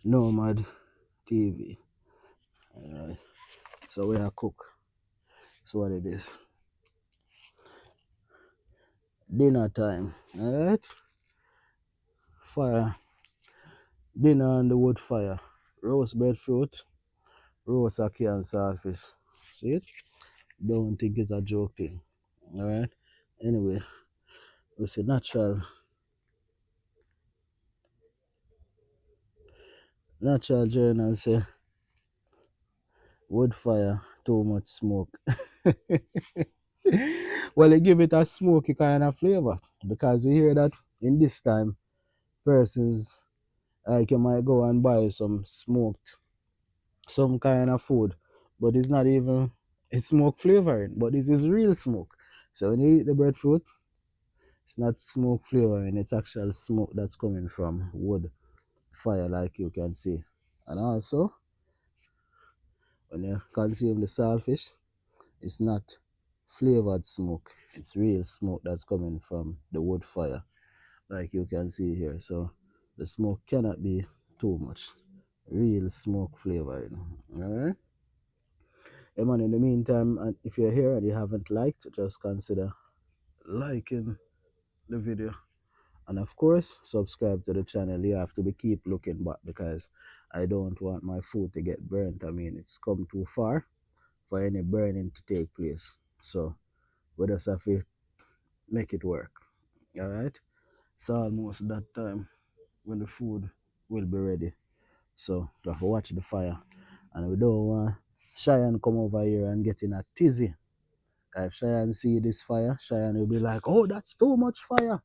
Nomad TV. Alright. So we are cook. So what it is. Dinner time. Alright. Fire. Dinner on the wood fire. Roast breadfruit. Roast ackee and saltfish. See it? Don't think it's a joke thing. Alright. Anyway, we see natural journal say wood fire, too much smoke. Well, it give it a smoky kind of flavor because we hear that in this time, persons like you might go and buy some smoked, some kind of food, but it's not even it's smoke flavoring, but this is real smoke. So when you eat the breadfruit, it's not smoke flavoring, it's actual smoke that's coming from wood fire, like you can see. And also, when you consume the saltfish, it's not flavored smoke, it's real smoke that's coming from the wood fire, like you can see here. So the smoke cannot be too much. Real smoke flavor, Alright? Hey man, in the meantime, and if you're here and you haven't liked, just consider liking the video. And of course, subscribe to the channel. You have to be keep looking back because I don't want my food to get burnt. I mean, it's come too far for any burning to take place. So we just have to make it work. Alright? It's almost that time when the food will be ready. So you have to watch the fire. And we don't want Cheyenne come over here and get in a tizzy. If Cheyenne see this fire, Cheyenne will be like, oh, that's too much fire.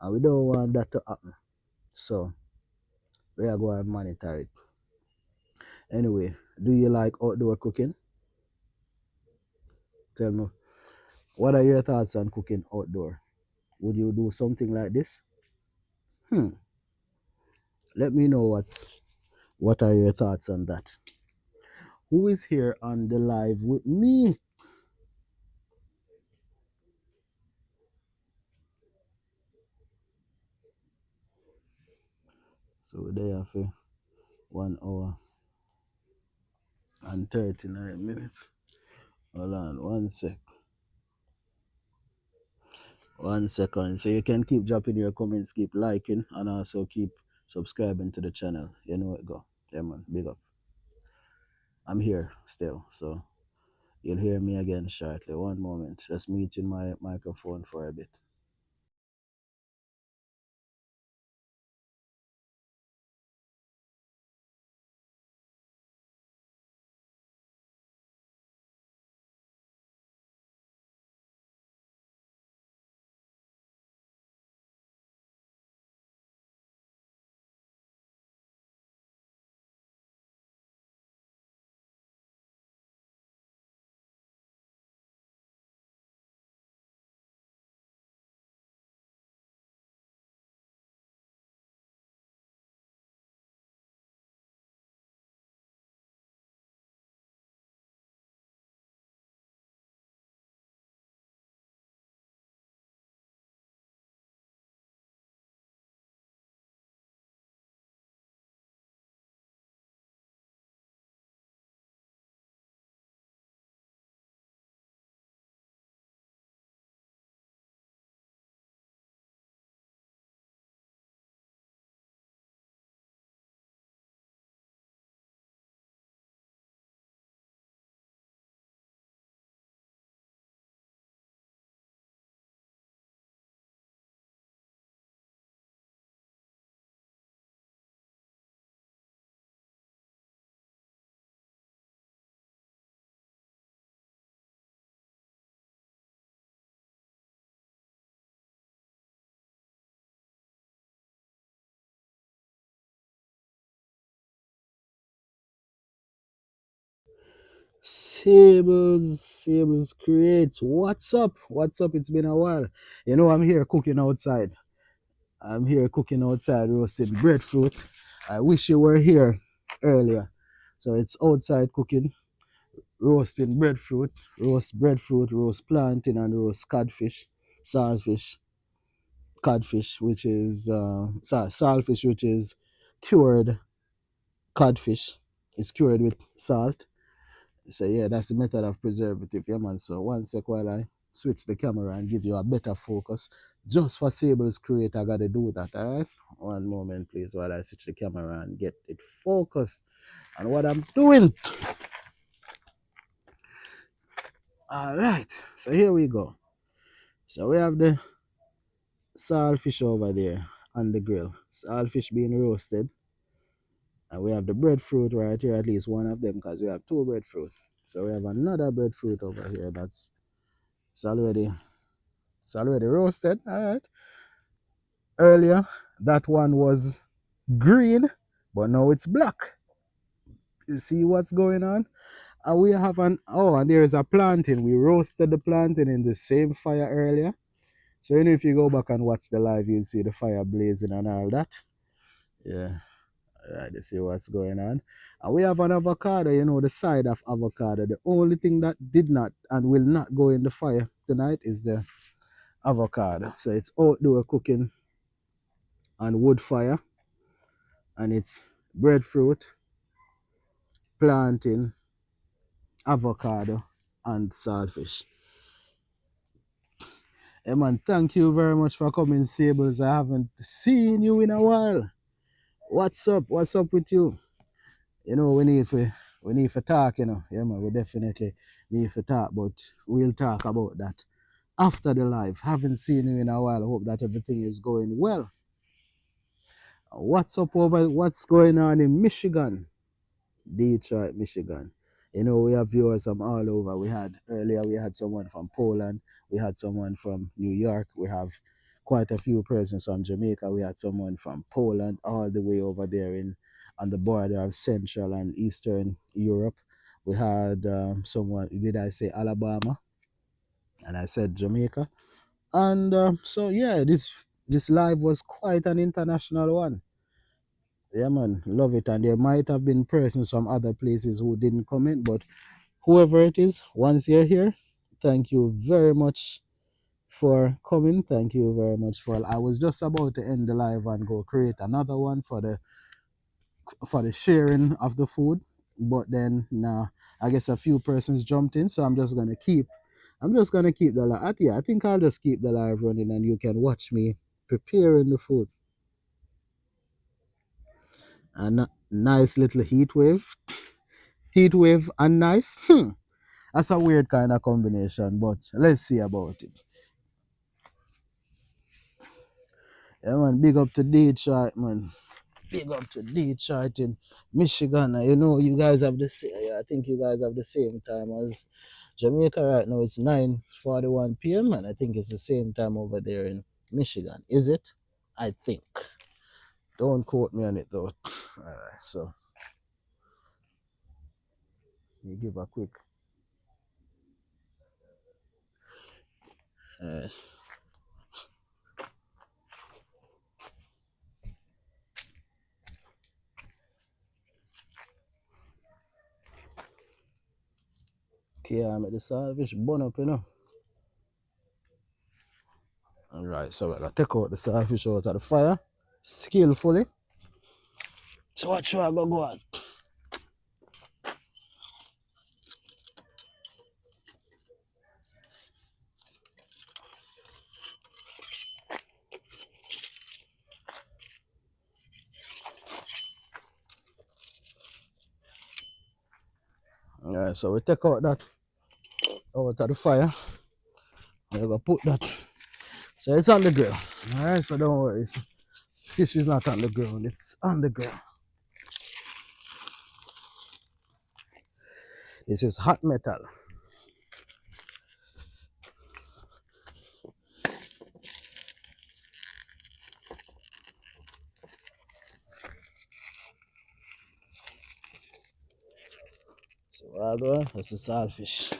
And we don't want that to happen. So we are going to monitor it. Anyway, do you like outdoor cooking? Tell me, what are your thoughts on cooking outdoor? Would you do something like this? Hmm. Let me know what are your thoughts on that. Who is here on the live with me? So we're there for 1 hour and 39 minutes. Hold on, 1 sec. 1 second. So you can keep dropping your comments, keep liking, and also keep subscribing to the channel. You know it go. Yeah man, big up. I'm here still, so you'll hear me again shortly. One moment. Just muting my microphone for a bit. Sables creates. What's up? What's up? It's been a while. I'm here cooking outside. I'm here cooking outside, roasting breadfruit. I wish you were here earlier. So it's outside cooking, roasting breadfruit, roast plantain, and roast codfish, saltfish, codfish, which is saltfish, which is cured codfish. It's cured with salt. So yeah, that's the method of preservative, yeah man. So 1 sec while I switch the camera and give you a better focus. Just for Sable's create, I gotta do that, alright? One moment please while I switch the camera and get it focused on what I'm doing. Alright, so here we go. So we have the saltfish over there on the grill. Saltfish being roasted. And we have the breadfruit right here, at least one of them, because we have two breadfruit. So we have another breadfruit over here that's already it's already roasted. All right. Earlier, that one was green, but now it's black. You see what's going on? And we have and there is a plantain. We roasted the plantain in the same fire earlier. So if you go back and watch the live, you'll see the fire blazing and all that. Yeah. All right, you see what's going on. And we have an avocado, the side of avocado. The only thing that did not and will not go in the fire tonight is the avocado. So it's outdoor cooking on wood fire, and it's breadfruit, plantain, avocado, and saltfish. Hey man, thank you very much for coming, Sables. I haven't seen you in a while. What's up? What's up with you? We need to talk, Yeah man, we definitely need to talk, but we'll talk about that after the live. Haven't seen you in a while. I hope that everything is going well. What's going on in Michigan? Detroit, Michigan. We have viewers from all over. We had someone from Poland, we had someone from New York, we have quite a few persons from Jamaica, we had someone from Poland, all the way over there on the border of Central and Eastern Europe. We had someone, did I say Alabama? And I said Jamaica. And so yeah, this live was quite an international one. Yeah, man, love it. And there might have been persons from other places who didn't comment, but whoever it is, once you're here, thank you very much for coming. Thank you very much for. I was just about to end the live and go create another one for the sharing of the food, but then nah, I guess a few persons jumped in, so I'm just gonna keep. The live. Yeah, I think I'll just keep the live running, and you can watch me preparing the food. A nice little heat wave and nice. That's a weird kind of combination, but let's see about it. Yeah, man, big up to Detroit, man. Big up to Detroit in Michigan. You guys have the same. Yeah, I think you guys have the same time as Jamaica right now. It's 9:41 p.m. and I think it's the same time over there in Michigan. Is it? I think. Don't quote me on it though. Alright, so you give a quick. Uh, okay, I make the saltfish burn up, Alright, so we're gonna take out the saltfish out of the fire skillfully. So what should I go on? Alright, so we take out that out of the fire. We're gonna put that. So it's on the grill. Alright, so don't worry. Fish is not on the ground, it's on the grill. This is hot metal. So that's the saltfish.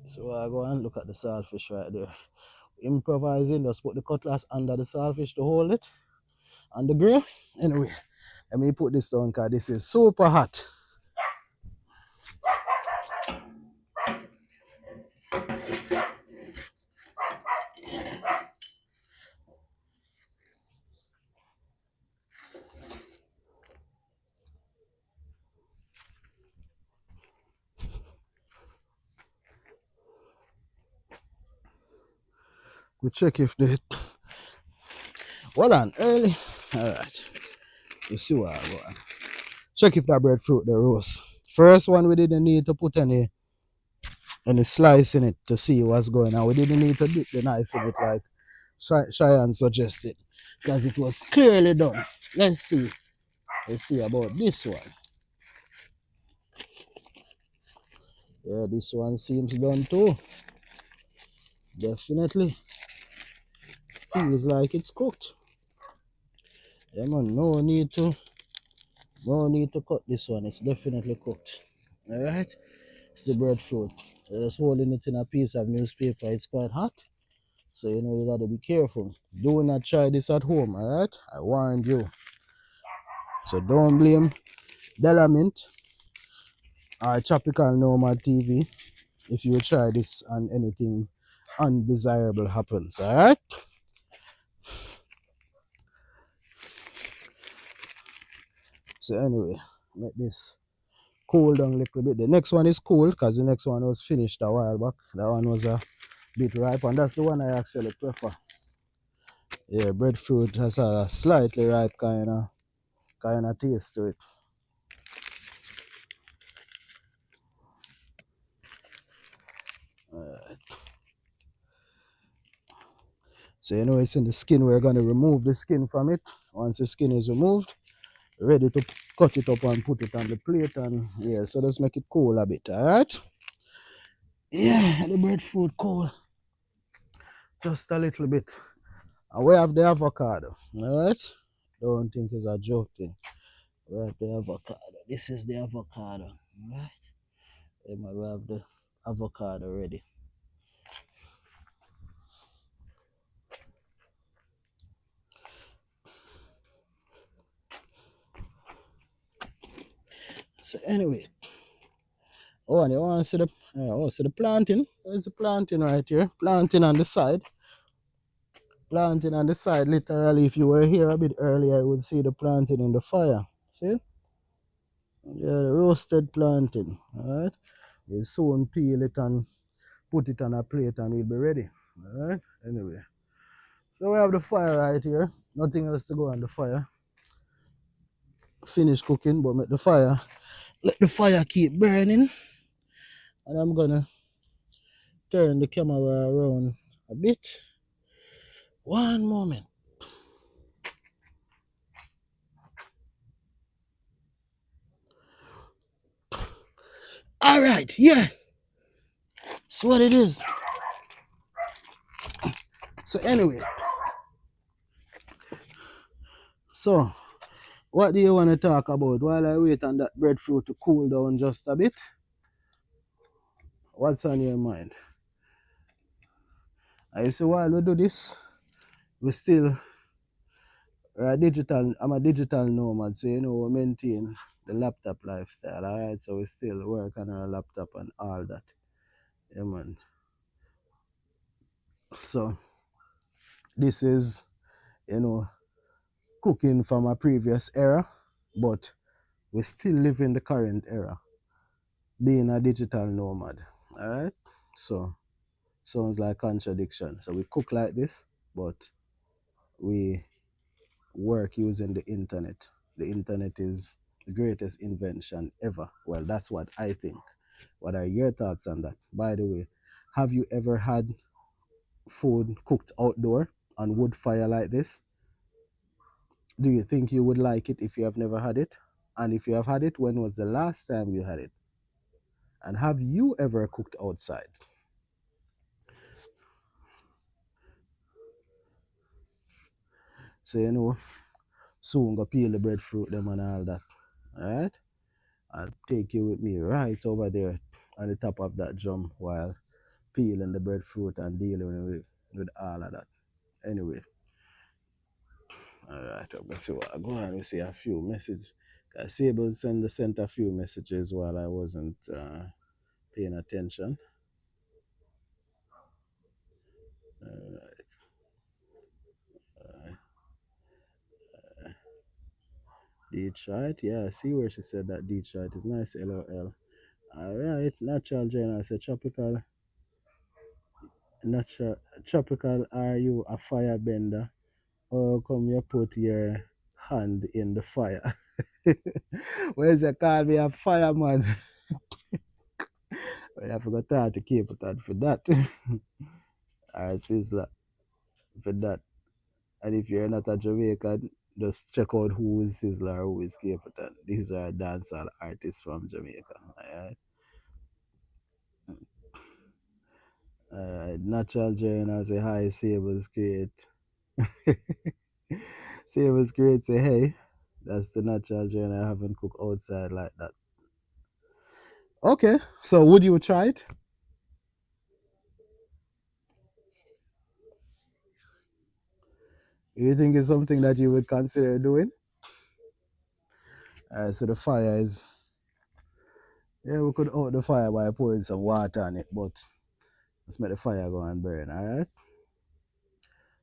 So I go and look at the saltfish right there. Improvising, just put the cutlass under the saltfish to hold it on the grill. Anyway, let me put this down because this is super hot. We check if the well on early. Alright. You see what I got. Check if that breadfruit the roast. First one we didn't need to put any slice in it to see what's going on. We didn't need to dip the knife in it like Cheyenne suggested. Because it was clearly done. Let's see. Let's see about this one. Yeah, this one seems done too. Definitely. Feels like it's cooked. Yeah man, no need to cut this one. It's definitely cooked. Alright? It's the breadfruit. Just holding it in a piece of newspaper. It's quite hot. So you know you gotta be careful. Do not try this at home, alright? I warned you. So don't blame Delamint or Tropical Nomad TV if you try this and anything undesirable happens, alright? So anyway, let this cool down a little bit. The next one is cool because the next one was finished a while back. That one was a bit ripe and that's the one I actually prefer. Yeah, breadfruit has a slightly ripe kind of taste to it. So you know it's in the skin. We're gonna remove the skin from it. Once the skin is removed, ready to cut it up and put it on the plate and yeah, so let's make it cool a bit, alright? Yeah, the breadfruit cool. Just a little bit. And we have the avocado, alright? Don't think it's a joke thing. We have the avocado. This is the avocado. Alright? We have the avocado ready. So anyway. Oh, and you want to see the planting? There's the planting right here. Planting on the side. Planting on the side. Literally, if you were here a bit earlier, you would see the planting in the fire. See? Yeah, the roasted planting. Alright? We'll soon peel it and put it on a plate and we'll be ready. Alright? Anyway. So we have the fire right here. Nothing else to go on the fire. Finish cooking, but let the fire keep burning. And I'm gonna turn the camera around a bit. One moment. Alright, yeah. That's what it is. So anyway. So what do you want to talk about while I wait on that breadfruit to cool down just a bit? What's on your mind? I see while we do this, we still I'm a digital nomad, so you know we maintain the laptop lifestyle, alright? So we still work on our laptop and all that. Yeah man. So this is, you know, cooking from a previous era, but we still live in the current era, being a digital nomad. Alright? So sounds like contradiction. So we cook like this, but we work using the internet. The internet is the greatest invention ever. Well, that's what I think. What are your thoughts on that? By the way, have you ever had food cooked outdoor on wood fire like this? Do you think you would like it if you have never had it? And if you have had it, when was the last time you had it? And have you ever cooked outside? So you know, soon go peel the breadfruit them and all that. Alright? I'll take you with me right over there on the top of that drum while peeling the breadfruit and dealing with all of that. Anyway, alright, I'm gonna see what I go on. We see a few messages. Sable sent a few messages while I wasn't paying attention. Alright, Detroit, yeah, I see where she said that Detroit is nice. LOL. Alright, natural general said tropical natural Tropical, are you a firebender? Or come you put your hand in the fire? Where's you call me a fireman? Well, I forgot to keep it on for that. Alright, Sizzler, for that. And if you're not a Jamaican, just check out who is Sizzler, who is Capleton. These are dancehall artists from Jamaica. Alright. Natural Journal say hi, Sabres great. Sabres great say hey. That's the natural journey. I haven't cooked outside like that. Okay, so would you try it? You think it's something that you would consider doing? So the fire is, yeah, we could out the fire by pouring some water on it, but let's make the fire go and burn, alright?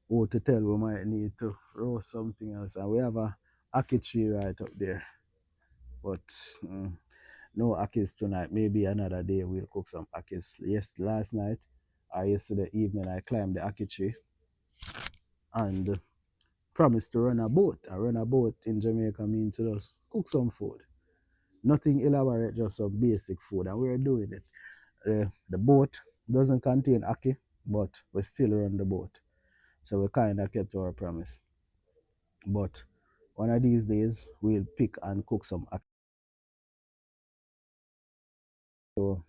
Oh, to tell we might need to roast something else, and we have a ackee tree right up there, but no ackees tonight. Maybe another day we'll cook some ackees. Yes, last night or yesterday evening I climbed the ackee tree and promised to run a boat. I run a boat in Jamaica means to just cook some food. Nothing elaborate, just some basic food, and we're doing it. The boat doesn't contain ackee, but we still run the boat. So we kind of kept our promise. But one of these days, we'll pick and cook some ackee. So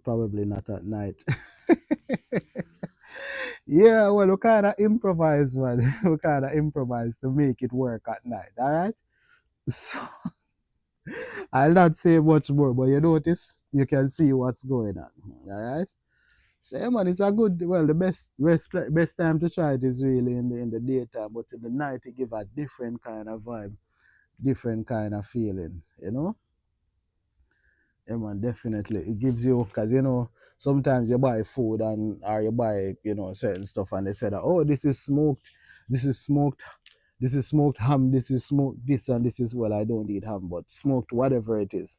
probably not at night. Yeah, well, we kind of improvise, man. We kind of improvise to make it work at night, all right? So I'll not say much more, but you notice, you can see what's going on, all right? So, yeah, man, it's a good, well, the best time to try it is really in the daytime, but in the night, it give a different kind of vibe, different kind of feeling, you know? Yeah, man, definitely. It gives you, because, sometimes you buy food and, or you buy, certain stuff and they say that, oh, this is smoked, this is smoked ham, this is smoked this, and this is, well, I don't eat ham, but smoked whatever it is.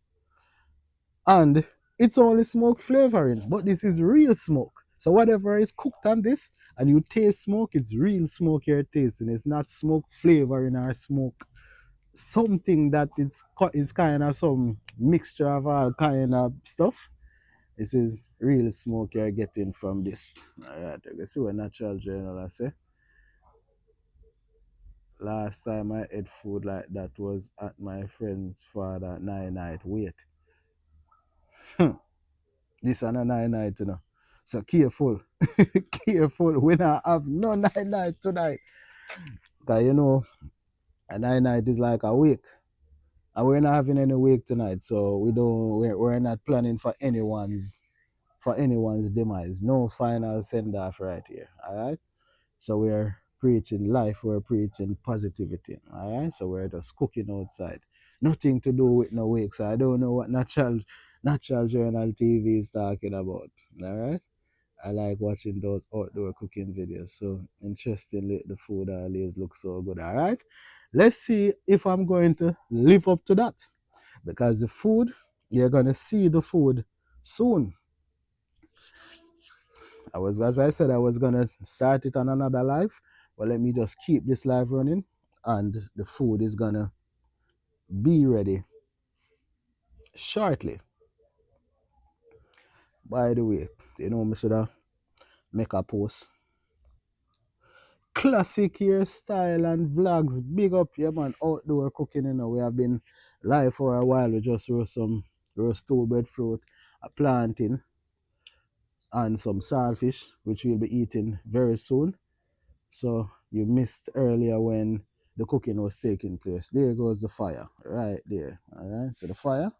And it's only smoke flavoring, but this is real smoke. So whatever is cooked on this, and you taste smoke, it's real smoke you're tasting. It's not smoke flavoring or smoke something that is kind of some mixture of all kind of stuff. This is real smoke you're getting from this. Alright, I guess what natural journal I say. Last time I ate food like that was at my friend's father 9 night wait. This on a 9 night, So careful. Careful. We not have no 9 night tonight. Cause a 9 night is like a week. And we're not having any week tonight. So we're not planning for anyone's demise. No final send off right here. Alright? So we're preaching life, we're preaching positivity. Alright? So we're just cooking outside. Nothing to do with no wake. So I don't know what natural journal TV is talking about. Alright? I like watching those outdoor cooking videos. So interestingly, the food always looks so good. Alright? Let's see if I'm going to live up to that. Because the food, you're gonna see the food soon. As I said, I was gonna start it on another live. But let me just keep this live running, and the food is gonna be ready shortly. By the way, me should have make a post. Classic hairstyle and vlogs. Big up, yeah, man. Outdoor cooking, We have been live for a while. We just roast two breadfruit, a plantain, and some saltfish, which we'll be eating very soon. So you missed earlier when the cooking was taking place. There goes the fire, right there. All right, so the fire.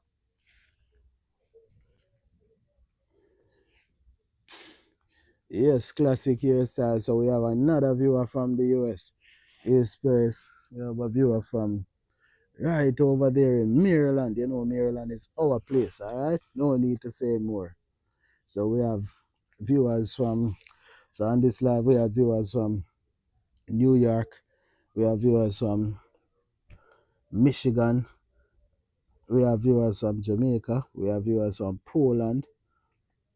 Yes, classic hairstyle. So we have another viewer from the US. Yes, first, we have a viewer from right over there in Maryland. Maryland is our place, all right? No need to say more. So we have viewers from, so on this live, we have viewers from New York, we have viewers from Michigan, we have viewers from Jamaica, we have viewers from Poland,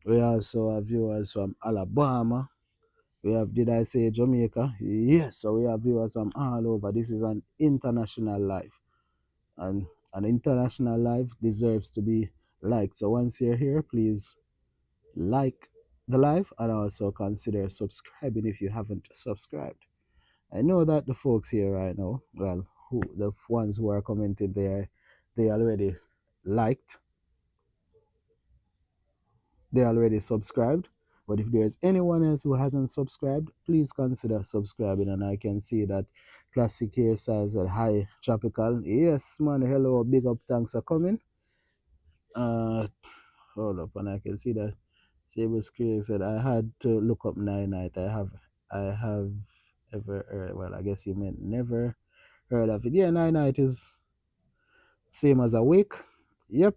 We also have viewers from Alabama. We have, did I say Jamaica? Yes, so we have viewers from all over. This is an international live. And an international live deserves to be liked. So once you're here, please like the live and also consider subscribing if you haven't subscribed. I know that the folks here right now, well, who the ones who are commenting there, they already liked, they already subscribed. But if there's anyone else who hasn't subscribed, please consider subscribing. And I can see that Classic here says that hi tropical. Yes, man, hello, big up, thanks for coming. Uh hold up, and I can see that Sable Creek said I had to look up Nine Night. I have ever heard, well, I guess you meant never heard of it. Yeah, Nine Night is same as Awake. Yep.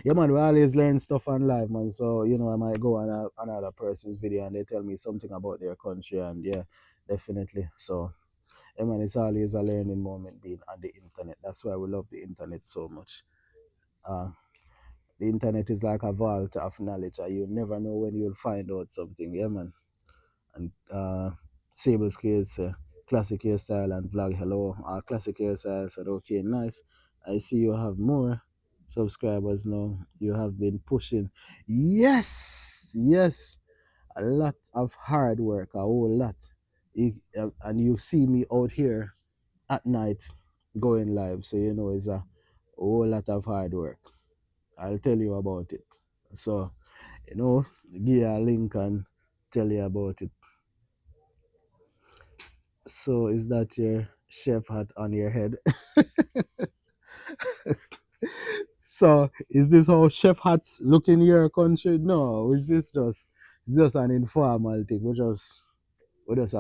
Yeah, man, we always learn stuff on live, man. So, I might go on another person's video and they tell me something about their country, and yeah, definitely. So, yeah, man, it's always a learning moment being on the internet. That's why we love the internet so much. Uh, the internet is like a vault of knowledge, and you never know when you'll find out something. Yeah, man. And Sable Skills, classic hairstyle and vlog. Hello, classic hairstyle said, okay, nice. I see you have more subscribers now. You have been pushing. Yes, yes, a lot of hard work, a whole lot. And you see me out here at night going live, so it's a whole lot of hard work. I'll tell you about it. So, give you a link and tell you about it. So is that your chef hat on your head? So is this how chef hats look in your country? No, is this just it's just an informal thing? We just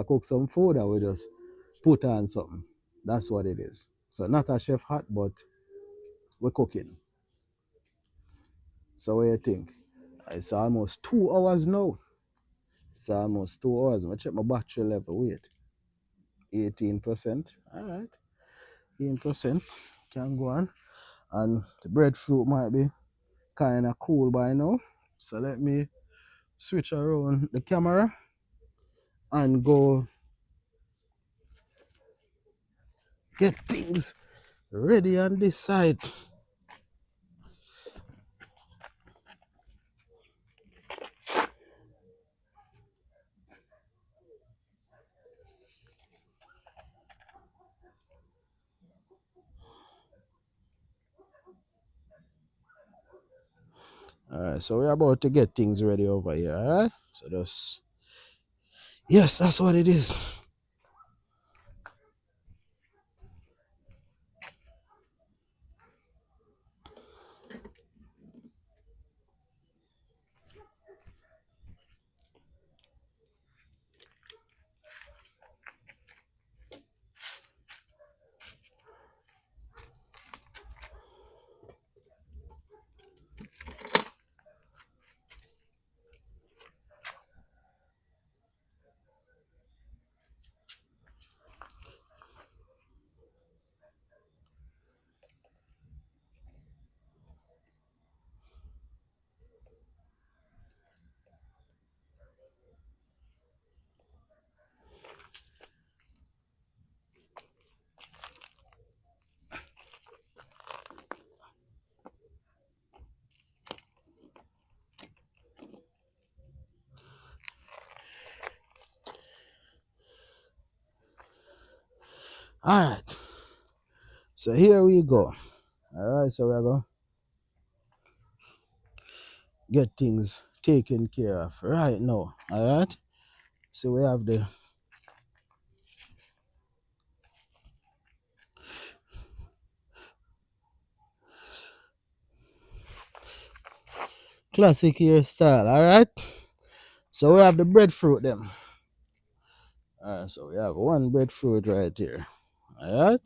cook some food and we just put on something. That's what it is. So not a chef hat, but we're cooking. So what do you think? It's almost 2 hours now. It's almost 2 hours. I check my battery level. Wait. 18%. Alright. 18%. Can go on. And the breadfruit might be kind of cool by now. So let me switch around the camera and go get things ready on this side. Alright, so we're about to get things ready over here. Alright, so just yes, that's what it is. Alright, so here we go. Alright, so we're going to get things taken care of right now. Alright, so we have the classic hairstyle. Alright, so we have the breadfruit them. Alright, so we have one breadfruit right here. Alright,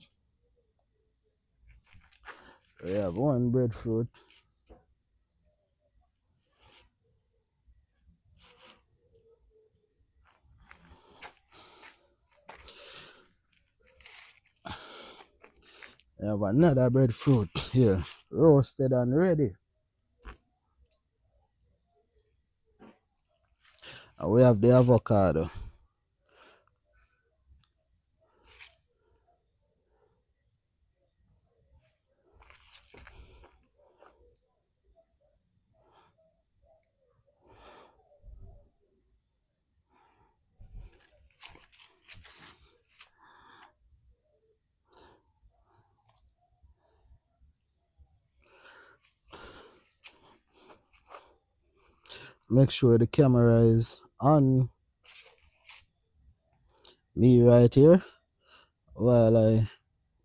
we have one breadfruit. We have another breadfruit here, roasted and ready. And we have the avocado. Make sure the camera is on me right here while I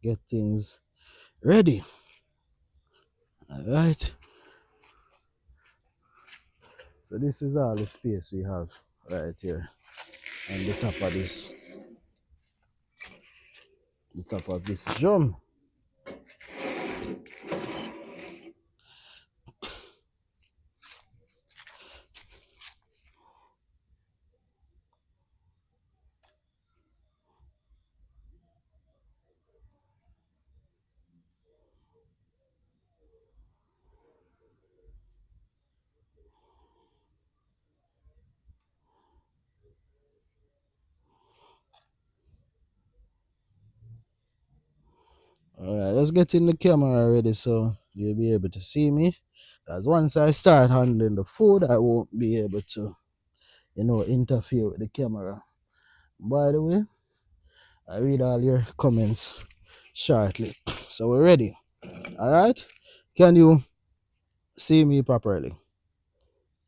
get things ready. Alright. So this is all the space we have right here on the top of this drum. Alright, let's get in the camera ready so you'll be able to see me. Because once I start handling the food, I won't be able to, interfere with the camera. By the way, I read all your comments shortly. So we're ready. Alright? Can you see me properly?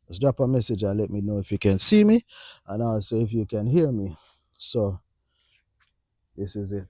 Just drop a message and let me know if you can see me and also if you can hear me. So this is it.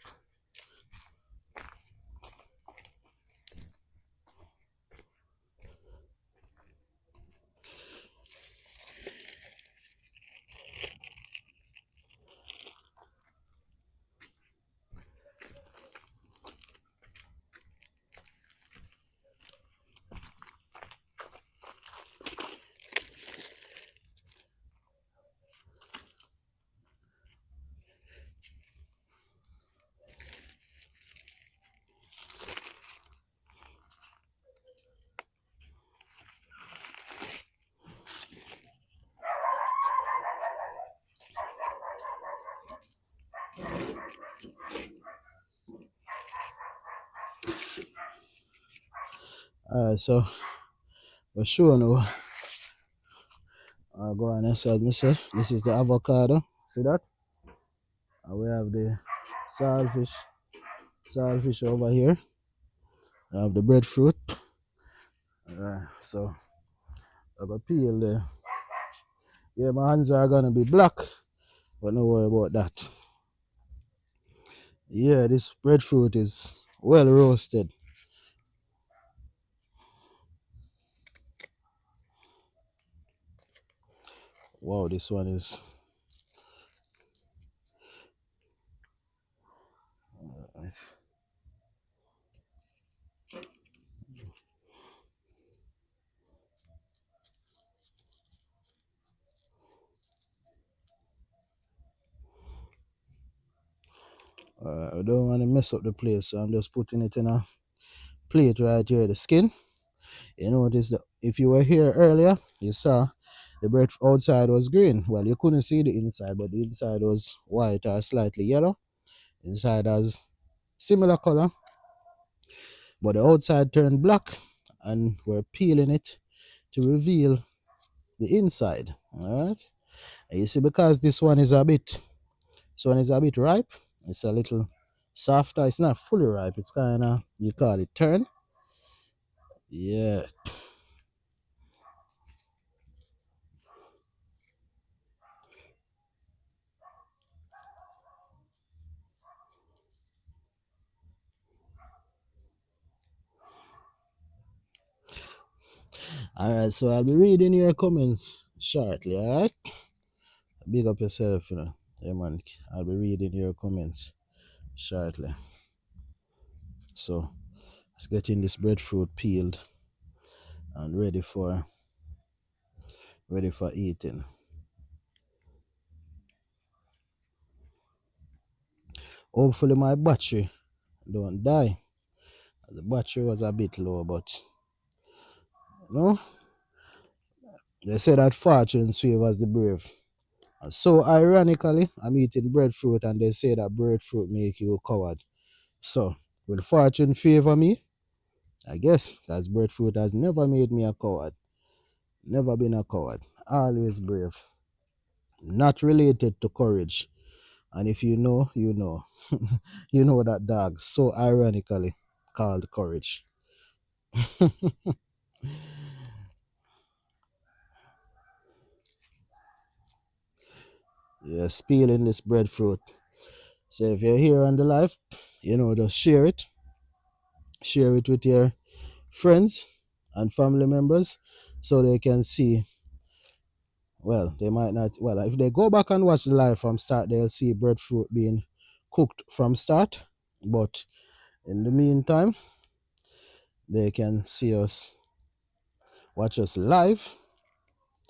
Alright, so we're sure now. I'll go on inside myself. This is the avocado. See that? And we have the saltfish over here. I have the breadfruit. Alright, so I'm gonna peel there. Yeah, my hands are gonna be black, but no worry about that. Yeah, this breadfruit is well roasted. Wow, this one is. I don't want to mess up the place, so I'm just putting it in a plate right here. The skin. You notice that if you were here earlier, you saw the bread outside was green. Well, you couldn't see the inside, but the inside was white or slightly yellow. Inside has similar color, but the outside turned black, and we're peeling it to reveal the inside. All right. And you see, because this one is a bit ripe. It's a little softer. It's not fully ripe. It's kind of, you call it turn. Yeah. All right. So I'll be reading your comments shortly. All right. Big up yourself, Yeah, man. I'll be reading your comments shortly. So let's get in this breadfruit peeled and ready for eating. Hopefully my battery don't die. The battery was a bit low, but no. They say that fortune favors the brave. So ironically, I'm eating breadfruit and they say that breadfruit make you a coward. So will fortune favor me? I guess, because breadfruit has never made me a coward. Never been a coward. Always brave. Not related to courage. And if you know, you know. You know that dog. So ironically called courage. Yes, peeling this breadfruit. So if you're here on the live, just share it. Share it with your friends and family members so they can see. Well, they might not. Well, if they go back and watch the live from start, they'll see breadfruit being cooked from start. But in the meantime, they can see us, watch us live.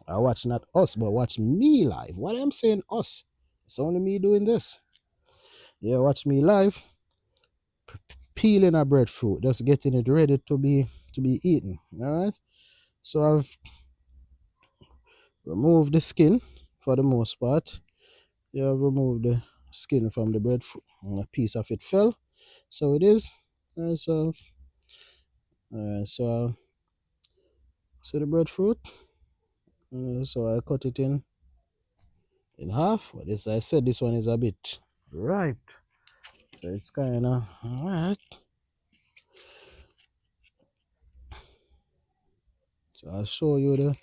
I watch not us, but watch me live. What I'm saying, us. It's only me doing this. Yeah, watch me live, peeling a breadfruit, just getting it ready to be eaten. All right. So I've removed the skin for the most part. Yeah, I've removed the skin from the breadfruit. And a piece of it fell. So it is. So see the breadfruit. So I cut it in half. But as I said, this one is a bit ripe. So it's kind of alright. So I'll show you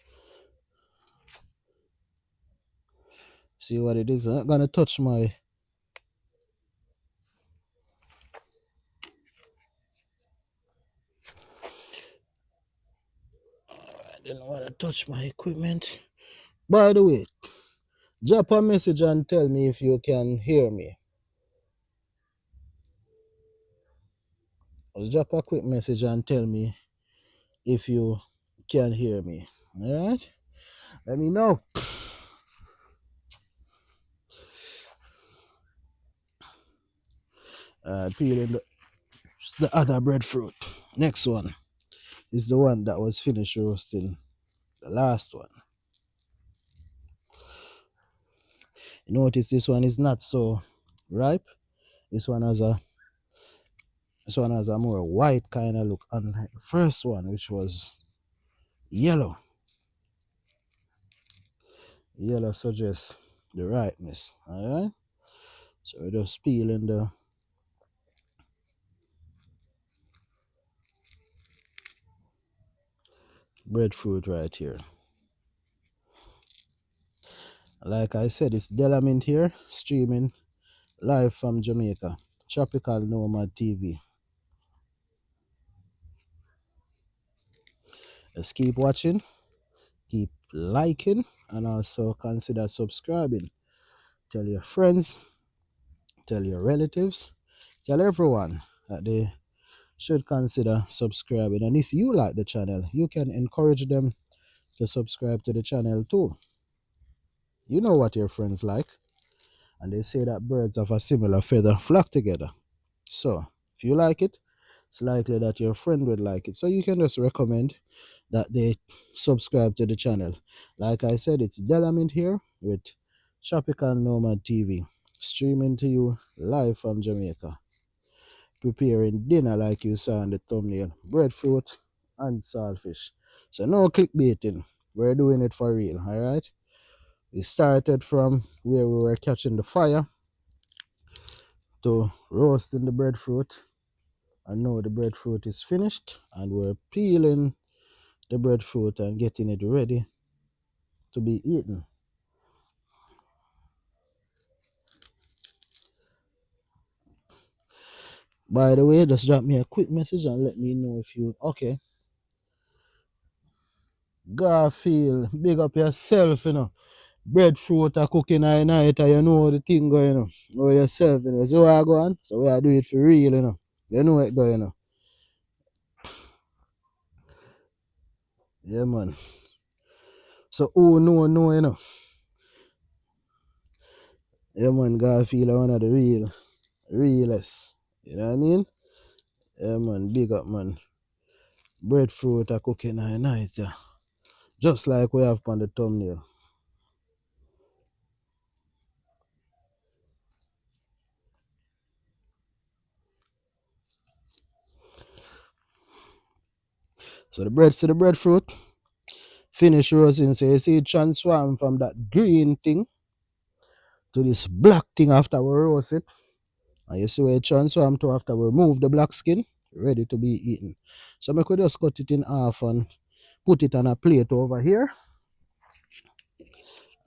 see what it is. I'm not gonna touch my. I didn't want to touch my equipment. By the way, drop a message and tell me if you can hear me. Just drop a quick message and tell me if you can hear me. Alright? Let me know. Peeling the other breadfruit. Next one is the one that was finished roasting. The last one. You notice this one is not so ripe. This one has a more white kind of look, unlike the first one, which was yellow. Yellow suggests the ripeness. Alright? So we're just peeling the breadfruit right here. Like I said, it's Delamint here, streaming live from Jamaica. Tropical Nomad TV. Just keep watching, keep liking, and also consider subscribing. Tell your friends, tell your relatives, tell everyone that they should consider subscribing. And if you like the channel, you can encourage them to subscribe to the channel too. You know what your friends like. And they say that birds of a similar feather flock together. So, if you like it, it's likely that your friend would like it. So you can just recommend that they subscribe to the channel. Like I said, it's Delamint here with Tropical Nomad TV, streaming to you live from Jamaica. Preparing dinner like you saw in the thumbnail. Breadfruit and saltfish. So no clickbaiting. We're doing it for real, alright? We started from where we were catching the fire to roasting the breadfruit, and now the breadfruit is finished and we're peeling the breadfruit and getting it ready to be eaten. By the way, just drop me a quick message and let me know if you okay. Garfield, big up yourself, Breadfruit are cooking at night, and you know the thing going on. Know yourself, So we are going, so we are doing it for real, You know it going, Yeah, man. So who know, Yeah, man, Garfield are one of the realest. You know what I mean? Yeah, man, big up, man. Breadfruit are cooking at night, yeah. Just like we have on the thumbnail. So the breadfruit finish roasting. So you see it transform from that green thing to this black thing after we roast it. And you see where it transform to after we remove the black skin, ready to be eaten. So we could just cut it in half and put it on a plate over here.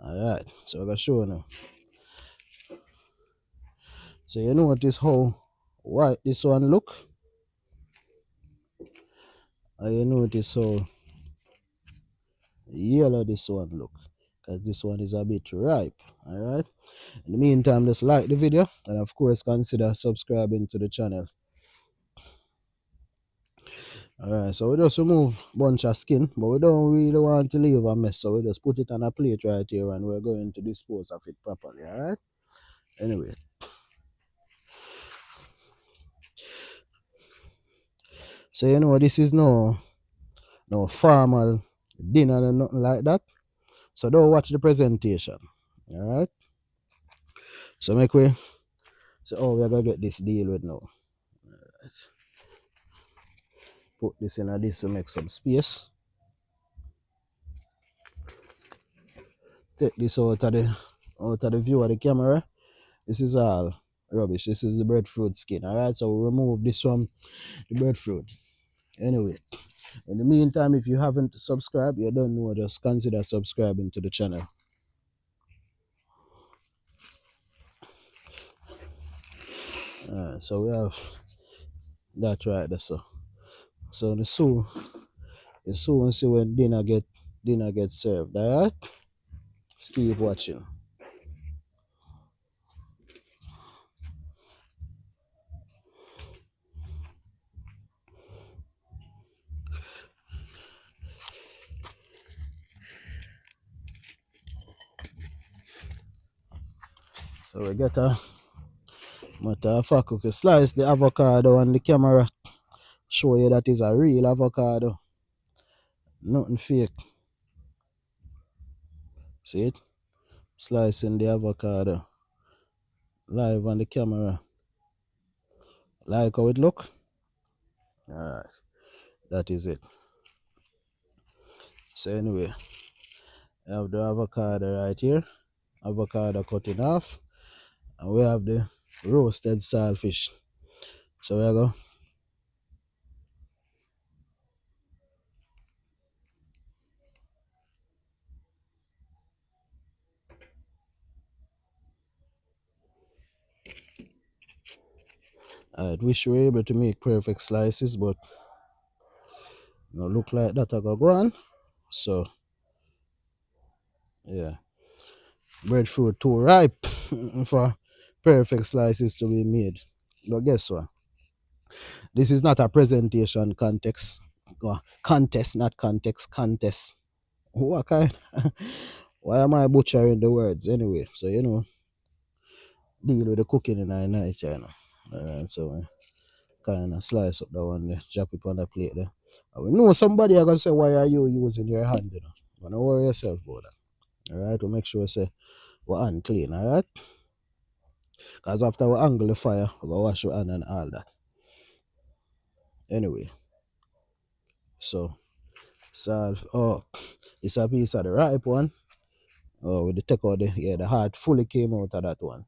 Alright, so I'm gonna show you now. So you notice how white this one look, and you notice how yellow this one look, because this one is a bit ripe. Alright. In the meantime, just like the video and of course consider subscribing to the channel. Alright, so we just remove bunch of skin, but we don't really want to leave a mess, so we just put it on a plate right here and we're going to dispose of it properly. Alright. Anyway. So you know this is no formal dinner or nothing like that. So don't watch the presentation. Alright. So make we we're gonna get this deal with now. Alright. Put this in this to make some space. Take this out of the view of the camera. This is all rubbish. This is the breadfruit skin. Alright, so we remove this from the breadfruit. Anyway, in the meantime, if you haven't subscribed, you don't know, just consider subscribing to the channel. So we have that right there. So the soon see when dinner get served. Alright? Just keep watching. So we get a matter of fact, we can slice the avocado on the camera, show you that is a real avocado, nothing fake. See it? Slicing the avocado live on the camera. Like how it look? Alright, that is it. So anyway, I have the avocado right here, avocado cut in half, and we have the roasted saltfish. So we go. I wish we were able to make perfect slices, but no look like that I go on. So yeah, breadfruit too ripe for perfect slices to be made. But guess what? This is not a presentation context. Contest, not context, contest. What kind? Why am I butchering the words anyway? So you know, deal with the cooking in the night, you know. Alright, so kind of slice up that one there, drop it on the plate there. I will know somebody are gonna say, why are you using your hand, you know? Don't worry yourself about that. Alright, to make sure say we're hand clean, alright? Because after we angle the fire, we'll wash your hand and all that. Anyway, so salt. Oh, it's a piece of the ripe one. Oh, with the take out the heart fully came out of that one.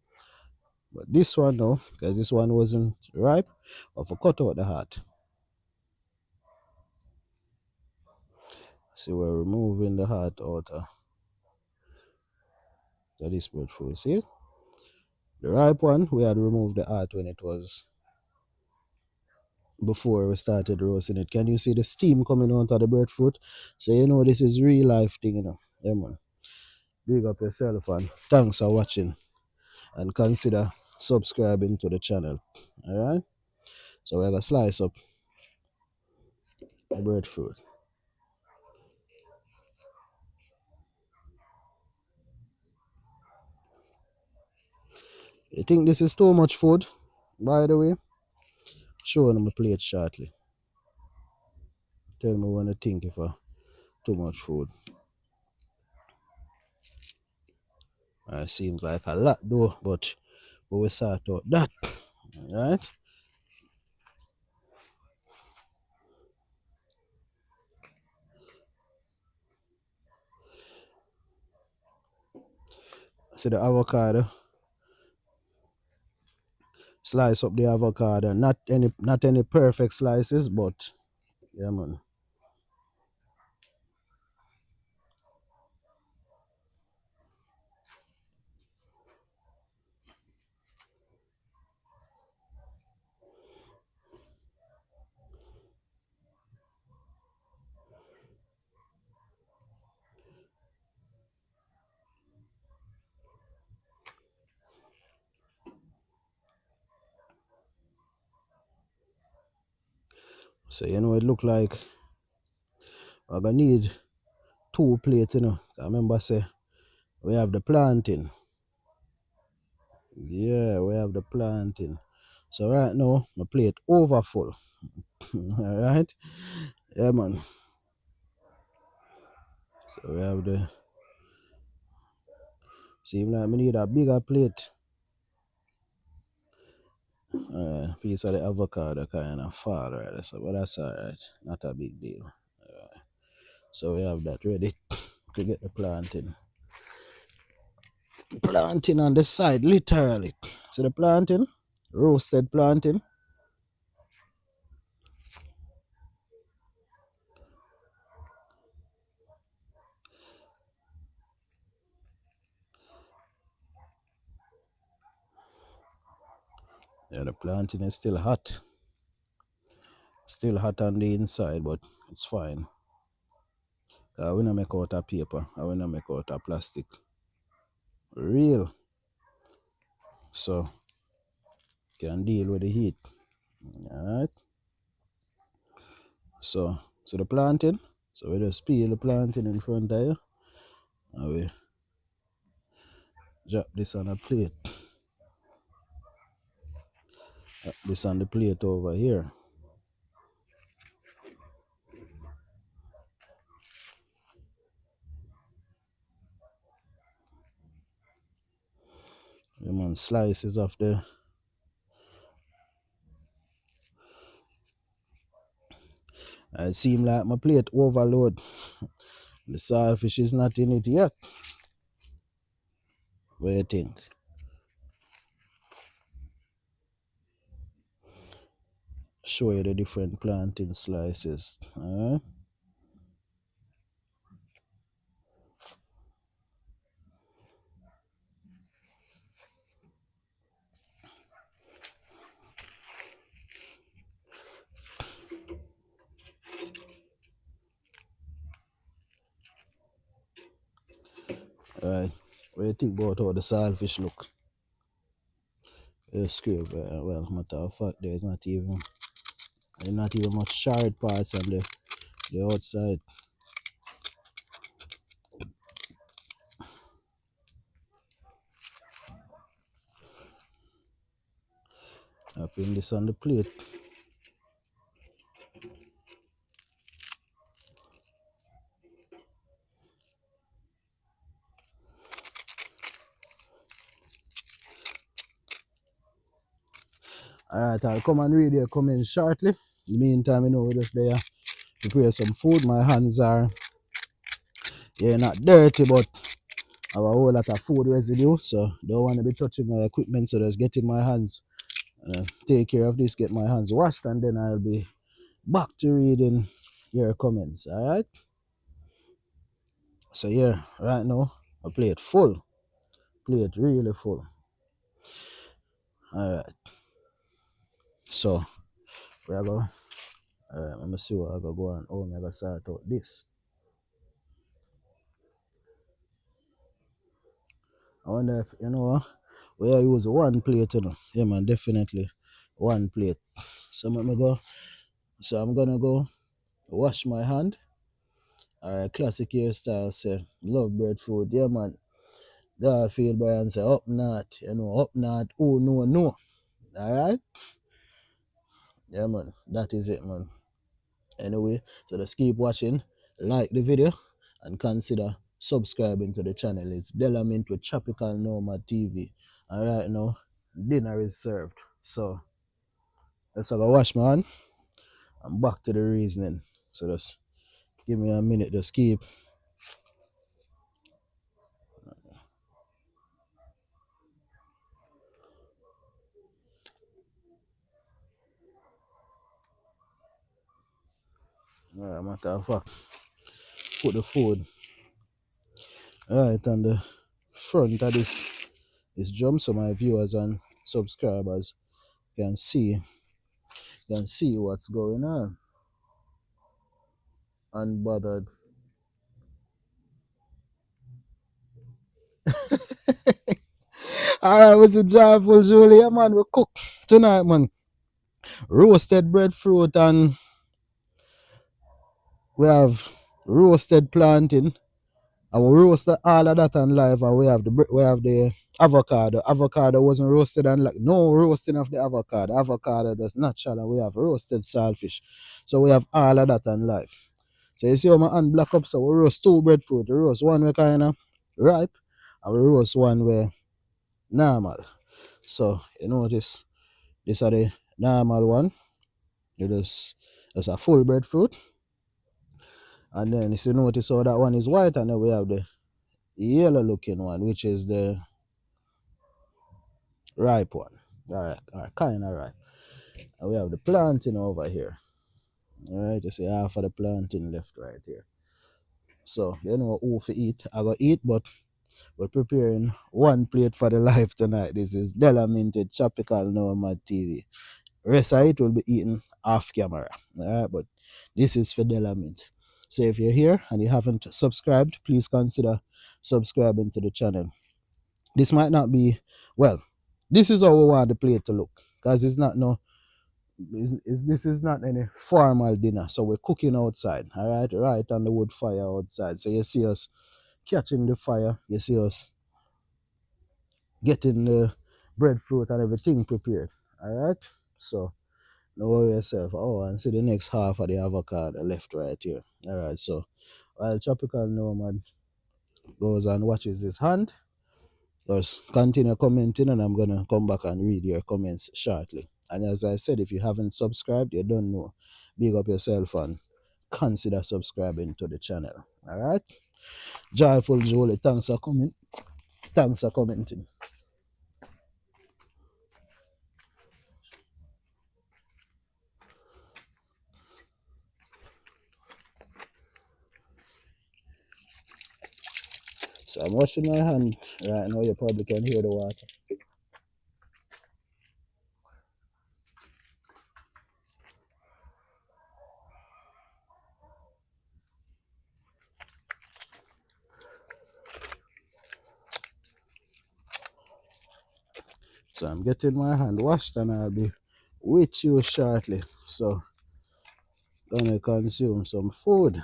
But this one no, because this one wasn't ripe, I for cut out the heart. See, we're removing the heart out of this breadfruit. See, the ripe one we had removed the heart when it was before we started roasting it. Can you see the steam coming out of the breadfruit? So you know this is real life thing, you know. Yeah, man. Big up yourself and thanks for watching, and consider subscribing to the channel. Alright, so we're gonna slice up the breadfruit. You think this is too much food? By the way, show them the plate shortly. Tell me when you think if too much food. Seems like a lot though, but we will sort out that. Alright. See the avocado. Slice up the avocado. Not any perfect slices, but yeah man. So you know it look like I'm gonna need 2 plates, you know. I remember say we have the planting. Yeah, we have the planting. So right now my plate over full. Alright? Yeah man. So we have the seem like we need a bigger plate. Piece of the avocado kind of fall right, so but that's alright. Not a big deal. So we have that ready to get the planting. Planting on the side, literally. See the planting? Roasted planting. Yeah, the planting is still hot. Still hot on the inside, but it's fine. We don't make out of paper. I will not make out of plastic. Real. So can deal with the heat. Alright. So the planting. So we just peel the planting in front of you. And we drop this on a plate. This on the plate over here. Yeah, man, slices of the. It seem like my plate overload. The saltfish is not in it yet. What do you think? Show you the different planting slices. Alright. Alright. What do you think about how the saltfish look? The scrape, well, matter of fact, there's not even much charred parts on the outside. I put this on the plate. Alright, I'll come and read your comments shortly. In the meantime, you know, we're just there prepare some food. My hands are, yeah, not dirty, but I have a whole lot of food residue, so don't want to be touching my equipment, so just get in my hands, take care of this, get my hands washed, and then I'll be back to reading your comments. Alright? So yeah, right now, a plate full. Plate really full. Alright. So we are going. Alright, let me see what I gotta go on. Oh, I gotta start out this. I wonder if you know we use one plate, you know. Yeah man, definitely one plate. So let me go. So I'm gonna go wash my hand. Alright, classic hairstyle say love breadfruit. Yeah man. That feel by and say up north, you know, up north, oh no no. Alright? Yeah man, that is it man. Anyway, so just keep watching, like the video, and consider subscribing to the channel. It's Delamint with Tropical Nomad TV. And right now, dinner is served. So let's have a wash my hand. I'm back to the reasoning. So just give me a minute, just keep. Matter of fact, put the food right on the front of this drum so my viewers and subscribers can see what's going on. Unbothered. Alright, what's the joyful Julia, man? We cook tonight, man. Roasted breadfruit and we have roasted plantain. And we roast all of that on live, and we have the avocado. Avocado wasn't roasted and like no roasting of the avocado. Avocado that's natural, and we have roasted saltfish. So we have all of that on live. So you see how my hand black up, so we roast two breadfruit. We roast one way kinda ripe, and we roast one way normal. So you notice this are the normal one. It is it's a full breadfruit. And then you notice how that one is white, and then we have the yellow looking one, which is the ripe one. Alright, kind of ripe. And we have the plantain over here. Alright, you see half of the plantain left right here. So, you know who to eat. I go eat, but we're preparing one plate for the life tonight. This is Della Minted Tropical Nomad TV. Rest of it will be eaten off camera. Alright, but this is for Della Mint. So if you're here and you haven't subscribed, please consider subscribing to the channel. This might not be, well, this is how we want the plate to look, because it's not no this is not any formal dinner, so we're cooking outside, all right on the wood fire outside. So you see us catching the fire, you see us getting the breadfruit and everything prepared, all right. So no worry yourself. Oh, and see the next half of the avocado left right here. All right, so while Tropical Nomad goes and watches his hand, just continue commenting, and I'm gonna come back and read your comments shortly. And as I said, if you haven't subscribed, you don't know, big up yourself and consider subscribing to the channel. Alright? Joyful Jolie, thanks for coming. Thanks for commenting. So I'm washing my hand right now. You probably can hear the water. So I'm getting my hand washed and I'll be with you shortly. So gonna consume some food.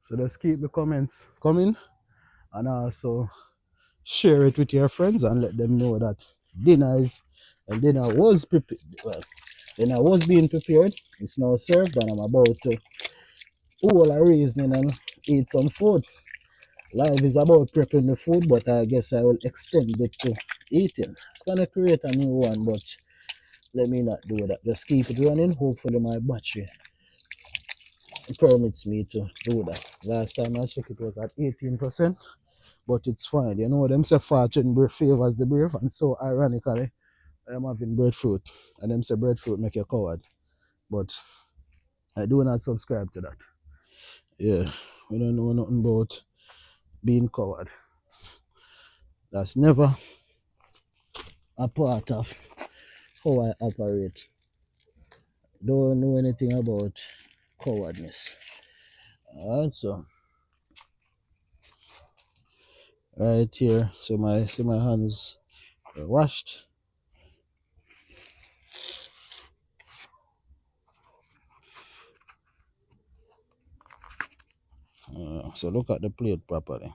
So just keep the comments coming, and also share it with your friends and let them know that dinner was prepared. Well, dinner was being prepared. It's now served, and I'm about to pull a reasoning and eat some food. Life is about preparing the food, but I guess I will extend it to eating. It's gonna create a new one, but let me not do that. Just keep it running. Hopefully my battery permits me to do that. Last time I checked, it was at 18%. But it's fine. You know, them say fortune favors the brave, and so ironically, I am having breadfruit, and them say breadfruit make you a coward. But I do not subscribe to that. Yeah, we don't know nothing about being coward. That's never a part of how I operate. Don't know anything about cowardness. Alright, so right here, so my hands are washed. So look at the plate properly.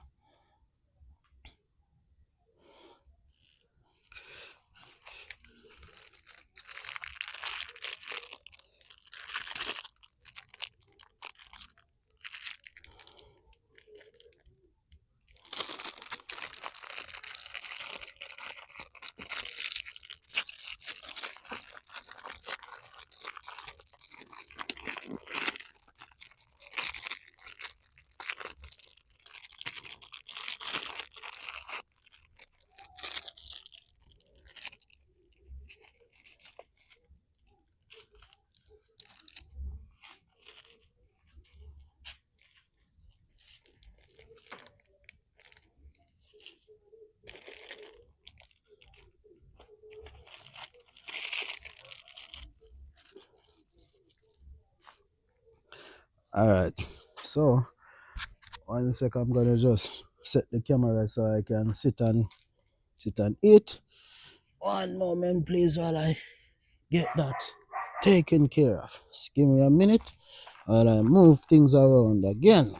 Alright, so 1 sec, I'm gonna just set the camera so I can sit and eat. One moment please while I get that taken care of. Just give me a minute while I move things around again.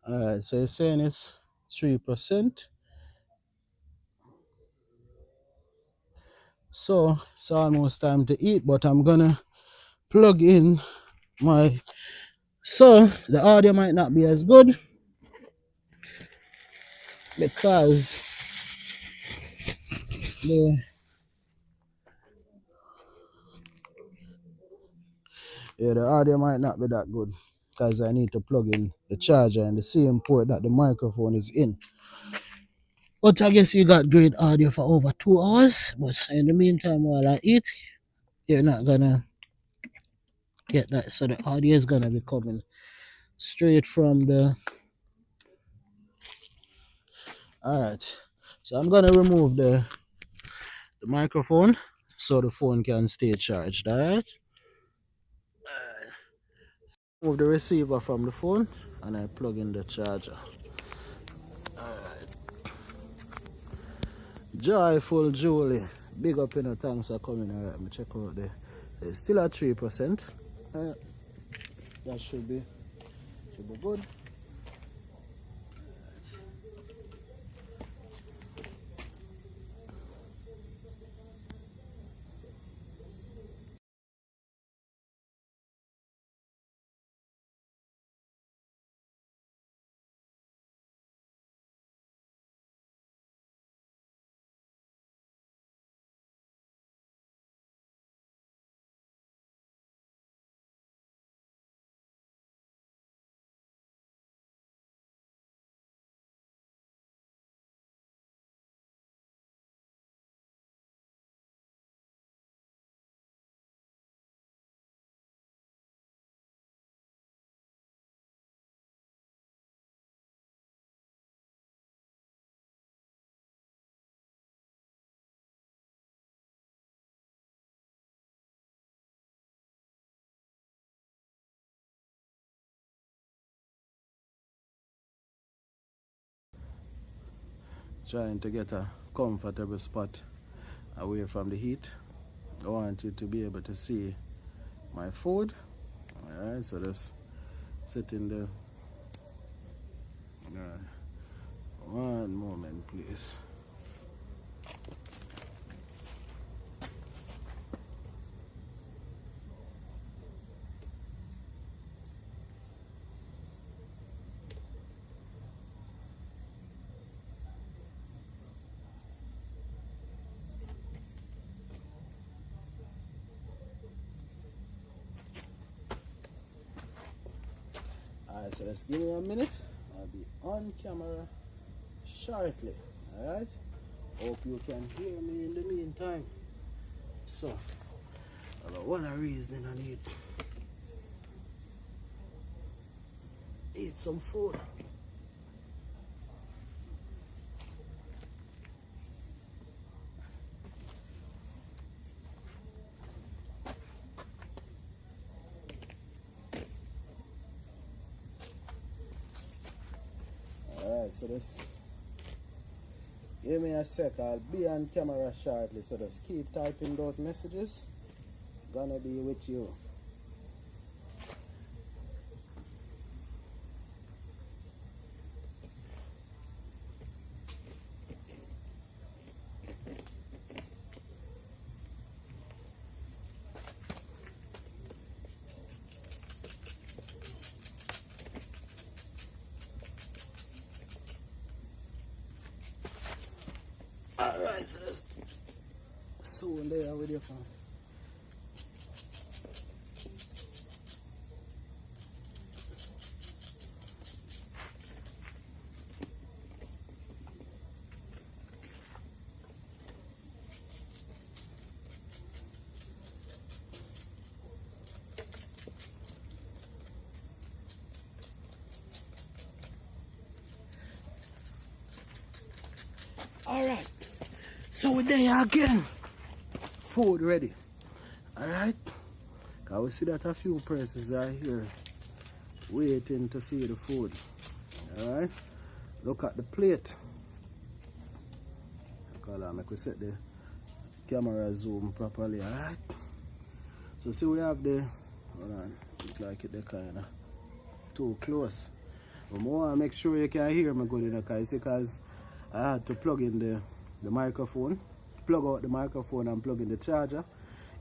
Alright, so you're saying it's 3%. So it's almost time to eat, but I'm gonna plug in my, so the audio might not be as good because the the audio might not be that good because I need to plug in the charger in the same port that the microphone is in. But I guess you got great audio for over 2 hours. But in the meantime, while I eat, you're not gonna get that. So the audio is gonna be coming straight from the. Alright. So I'm gonna remove the microphone so the phone can stay charged. Alright. Move the receiver from the phone and I plug in the charger. Joyful Julie, big up in the thanks for coming. Alright, me check out there. It's still at 3%. That should be good. Trying to get a comfortable spot away from the heat. I want you to be able to see my food. Alright, so just sit in there. One moment please. Alright, so let's give me a minute. I'll be on camera shortly. Alright? Hope you can hear me in the meantime. So, I got one reason I need eat some food. Alright, so just give me a sec. I'll be on camera shortly, so just keep typing those messages. Gonna be with you. Alright, so that's soon there with your phone. Alright, so we're there again. Food ready. Alright, because we see that a few persons are here waiting to see the food. Alright, look at the plate. Make we set the camera zoom properly. Alright, so see we have the, hold on, look like it kind of too close. But I want to make sure you can hear me good enough, because I had to plug in the microphone, plug out the microphone and plug in the charger.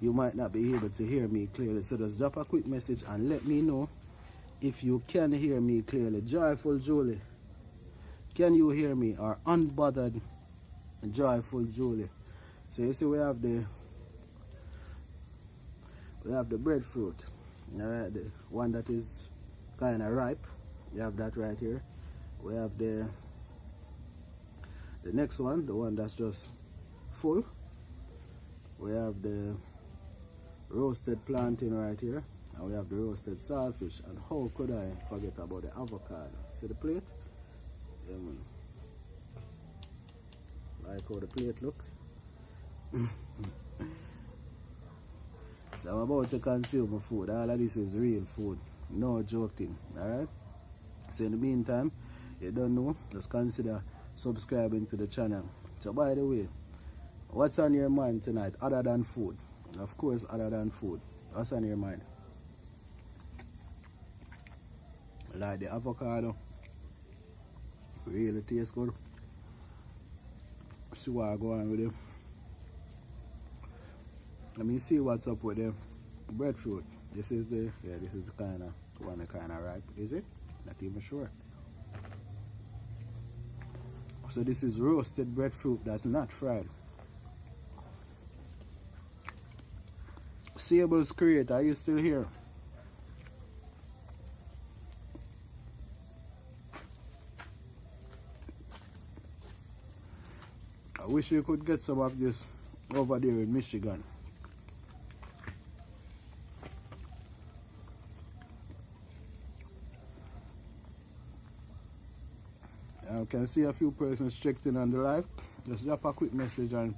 You might not be able to hear me clearly, so just drop a quick message and let me know if you can hear me clearly. Joyful Julie, can you hear me? Or unbothered Joyful Julie. So you see we have the breadfruit. Alright, the one that is kind of ripe. You have that right here. We have the next one, the one that's just full. We have the roasted plantain right here, and we have the roasted saltfish. And how could I forget about the avocado? See the plate? Yeah, man. Like how the plate look. So I'm about to consume my food. All of this is real food, no joking. Alright, so in the meantime, you don't know, just consider subscribing to the channel. So by the way, what's on your mind tonight other than food? Of course, other than food, what's on your mind? Like the avocado, really tastes good. See what I go on with it. Let me see what's up with the breadfruit. This is the kind of one that kind of ripe. Is it? Not even sure. So this is roasted breadfruit that's not fried. Sable's Creator, are you still here? I wish you could get some of this over there in Michigan. I can see a few persons checked in on the live. Just drop a quick message and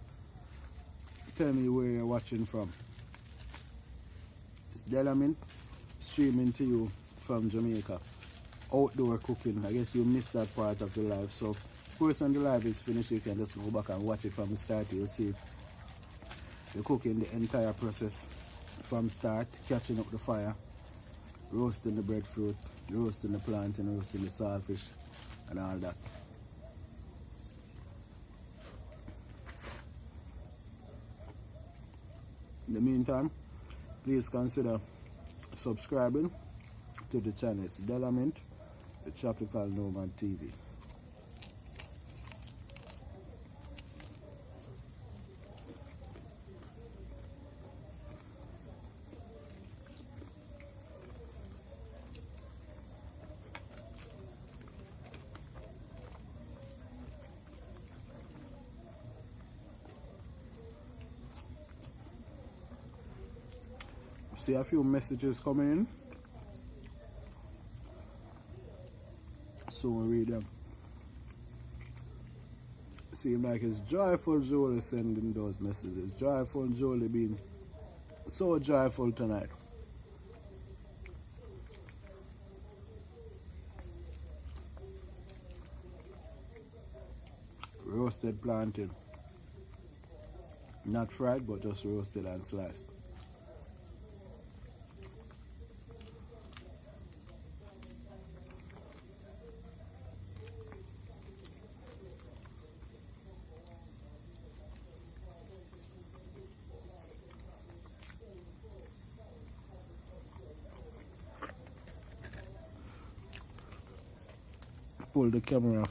tell me where you're watching from. It's Delamin streaming to you from Jamaica. Outdoor cooking. I guess you missed that part of the live. So first when the live is finished, you can just go back and watch it from the start. You'll see the cooking, the entire process from start, catching up the fire, roasting the breadfruit, roasting the plantain, roasting the saltfish, and all that. In the meantime, please consider subscribing to the channel. It's Delament, the Tropical Nomad TV. See a few messages coming in. So we'll read them. Seems like it's Joyful Jolie sending those messages. Joyful Jolie being so joyful tonight. Roasted plantain. Not fried, but just roasted and sliced. Pull the camera.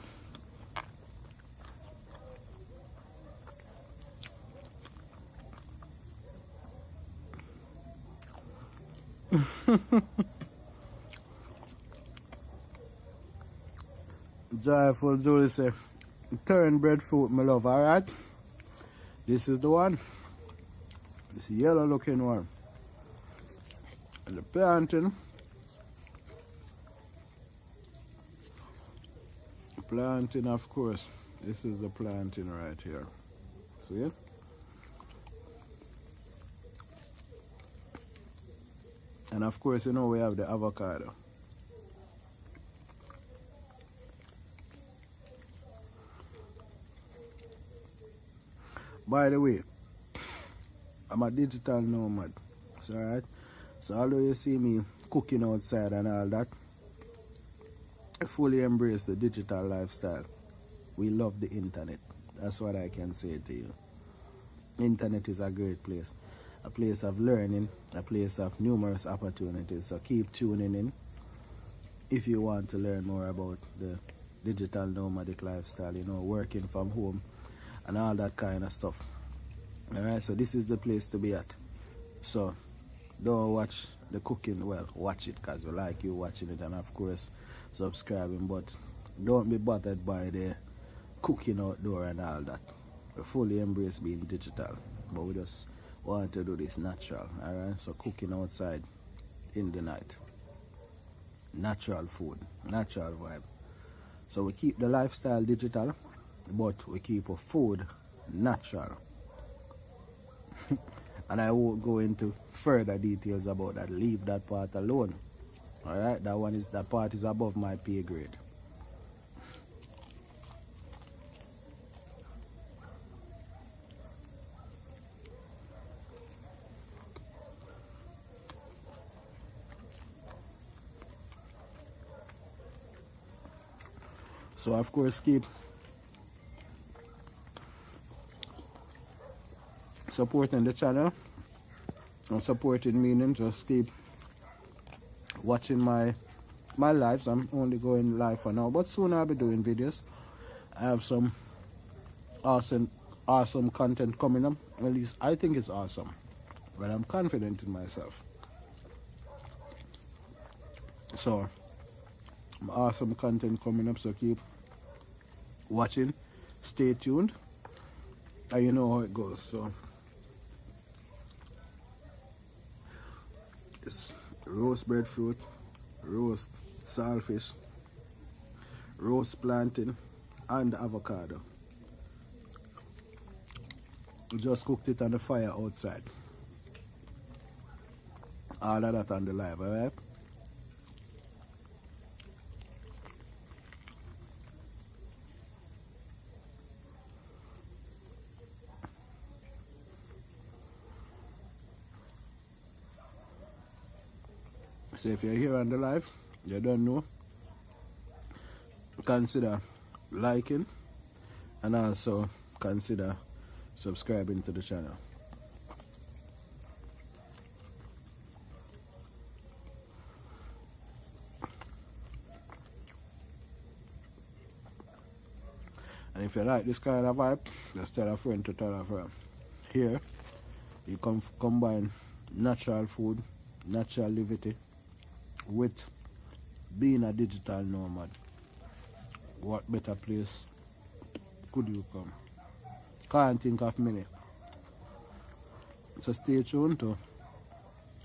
Joyful Julie say, turn breadfruit, my love, alright? This is the one. This yellow looking one. And the plantain. Plantain, of course. This is the plantain right here. See it? And of course, you know we have the avocado. By the way, I'm a digital nomad. So, alright? So although you see me cooking outside and all that, I fully embrace the digital lifestyle. We love the internet. That's what I can say to you. Internet is a great place. A place of learning, a place of numerous opportunities. So keep tuning in if you want to learn more about the digital nomadic lifestyle, you know, working from home and all that kind of stuff. Alright, so this is the place to be at. So don't watch the cooking, well, watch it because we like you watching it, and of course subscribing, but don't be bothered by the cooking outdoor and all that. We fully embrace being digital, but we just want to do this natural. Alright, so cooking outside in the night, natural food, natural vibe. So we keep the lifestyle digital, but we keep our food natural. And I won't go into further details about that. Leave that part alone. Alright, that part is above my pay grade. So of course keep supporting the channel. And supporting meaning just keep watching my lives. I'm only going live for now, but soon I'll be doing videos. I have some awesome content coming up. At least I think it's awesome, but I'm confident in myself. So awesome content coming up, so keep watching, stay tuned, and you know how it goes. So it's roast breadfruit, roast saltfish, roast plantain, and avocado. We just cooked it on the fire outside. All of that on the live, alright? So if you're here on the live, you don't know, consider liking and also consider subscribing to the channel. And if you like this kind of vibe, just tell a friend to tell a friend. Here, you can combine natural food, natural liberty, with being a digital nomad. What better place could you come? Can't think of many. So stay tuned to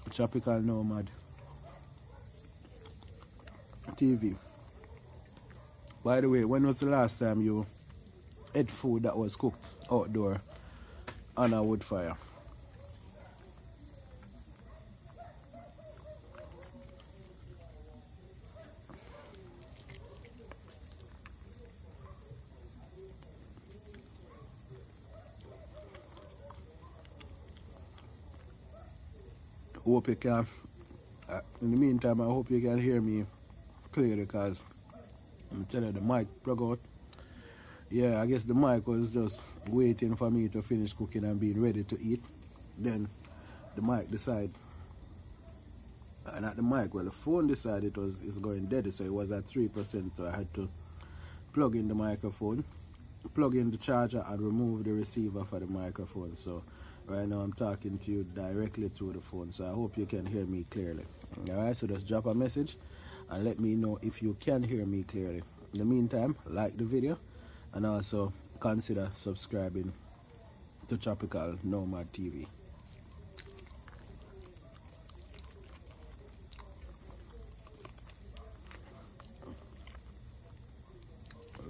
Tropical Nomad TV. By the way, when was the last time you ate food that was cooked outdoor on a wood fire? Hope you can, in the meantime, I hope you can hear me clearly, because I'm telling you, the mic plug out. Yeah, I guess the mic was just waiting for me to finish cooking and being ready to eat. Then the mic decided, not the mic, well, the phone decided it's going dead, so it was at 3%, so I had to plug in the microphone, plug in the charger, and remove the receiver for the microphone. So right now I'm talking to you directly through the phone, so I hope you can hear me clearly. Alright, so just drop a message and let me know if you can hear me clearly. In the meantime, like the video and also consider subscribing to Tropical Nomad TV.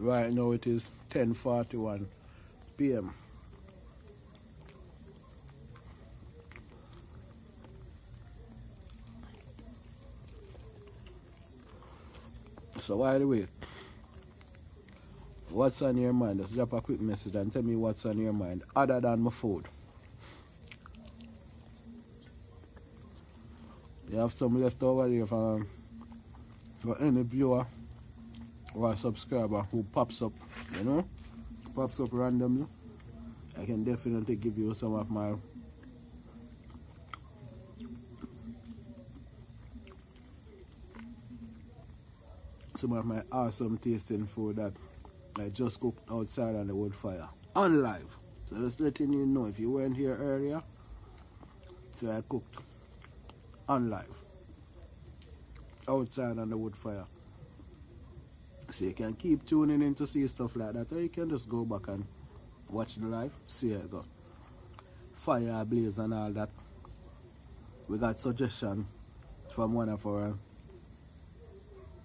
Right now it is 10:41 p.m. So by the way, what's on your mind? Just drop a quick message and tell me what's on your mind other than my food. You have some left over there for any viewer or subscriber who pops up, you know, pops up randomly. I can definitely give you some of my awesome tasting food that I just cooked outside on the wood fire on live. So just letting you know, if you weren't here earlier, so I cooked on live outside on the wood fire. So you can keep tuning in to see stuff like that, or you can just go back and watch the live, see how it go. Fire blaze and all that. We got suggestion from one of our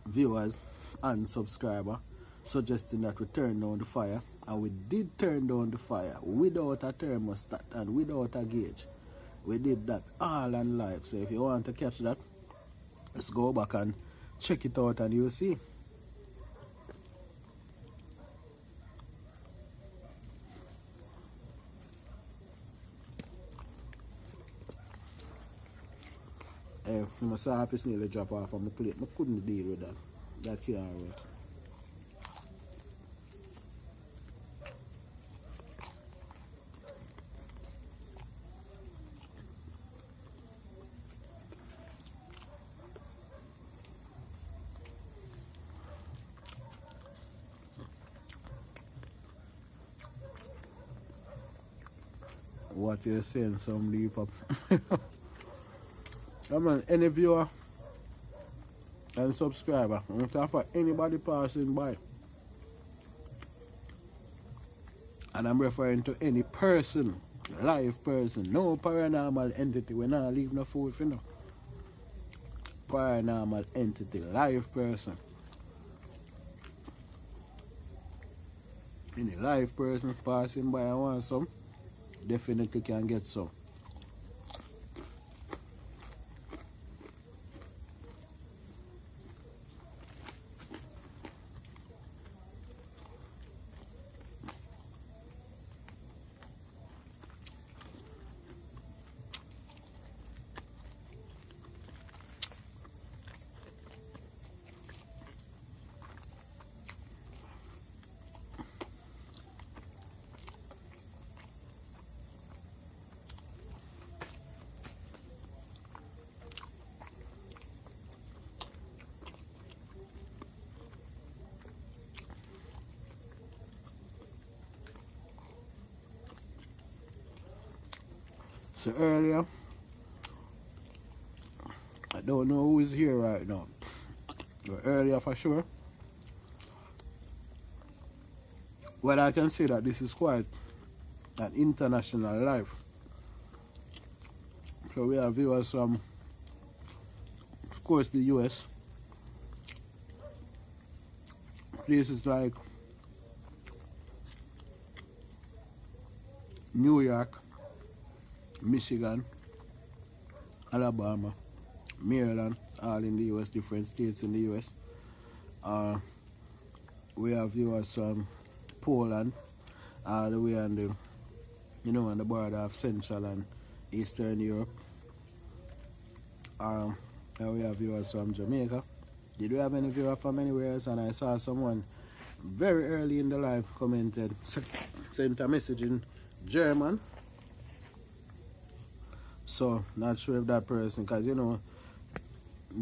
viewers and subscriber suggesting that we turn down the fire, and we did turn down the fire without a thermostat and without a gauge. We did that all on live, so if you want to catch that, let's go back and check it out and you'll see. My saltfish nearly drop off on my plate. I couldn't deal with that. That can't work. What you're saying, some leave up. Come on, any viewer and subscriber, I'm talking for anybody passing by, and I'm referring to any person, live person, no paranormal entity. We're not leaving no food for no paranormal entity, live person. Any live person passing by and want some, definitely can get some. So earlier, I don't know who is here right now, but earlier for sure, well, I can say that this is quite an international live. So we have viewers from course, the US. Places like New York, Michigan, Alabama, Maryland, all in the US, different states in the US. We have viewers from Poland, all the way on the, on the border of Central and Eastern Europe. And we have viewers from Jamaica. Did we have any viewer from anywhere else? And I saw someone very early in the live commented, sent a message in German. So not sure if that person, because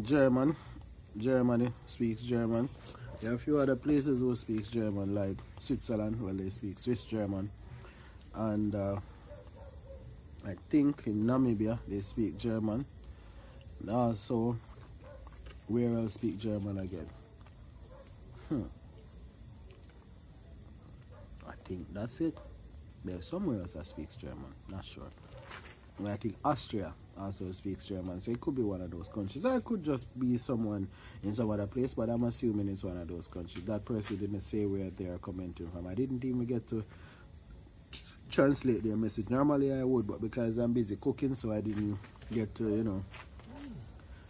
Germany speaks German. There are a few other places who speak German, like Switzerland, well, they speak Swiss German. And I think in Namibia they speak German. And also, where else speak German again? I think that's it. There's somewhere else that speaks German, not sure. And I think Austria also speaks German, so it could be one of those countries. Or it could just be someone in some other place, but I'm assuming it's one of those countries. That person didn't say where they are commenting from. I didn't even get to translate their message. Normally I would, but because I'm busy cooking, so I didn't get to,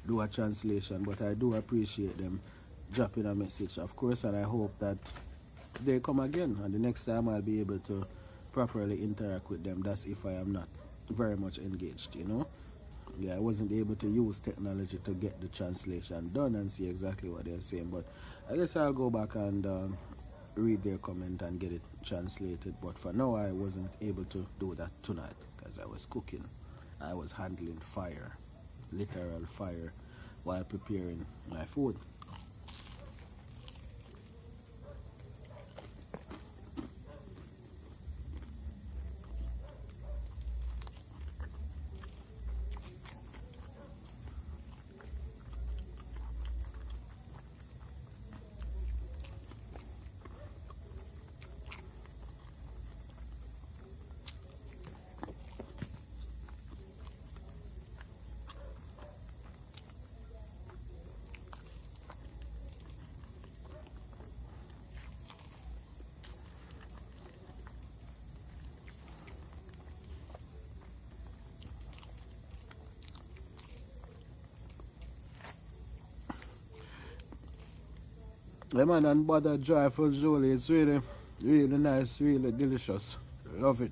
do a translation. But I do appreciate them dropping a message, of course, and I hope that they come again, and the next time I'll be able to properly interact with them. That's if I am not very much engaged, Yeah, I wasn't able to use technology to get the translation done and see exactly what they're saying, but I guess I'll go back and read their comment and get it translated. But for now, I wasn't able to do that tonight because I was cooking. I was handling fire, literal fire, while preparing my food. The man and butter dry for Jolie. It's really, really nice, really delicious. Love it.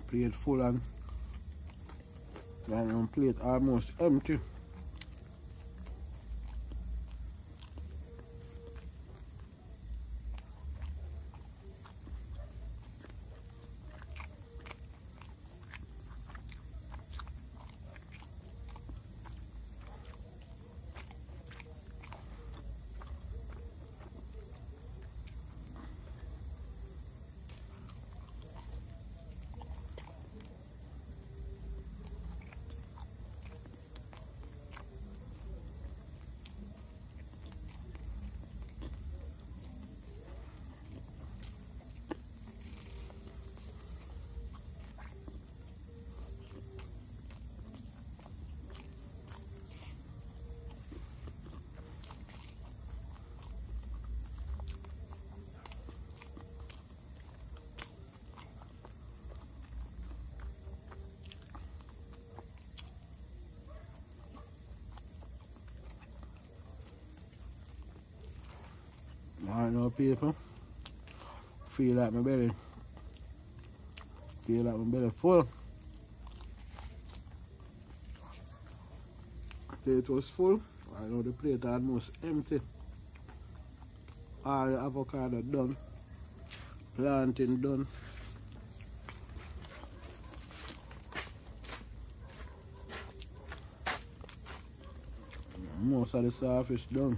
Plate full and plate almost empty. I know people feel like my belly full. Plate was full. I know the plate almost empty. All the avocado done. Planting done. Most of the saltfish done.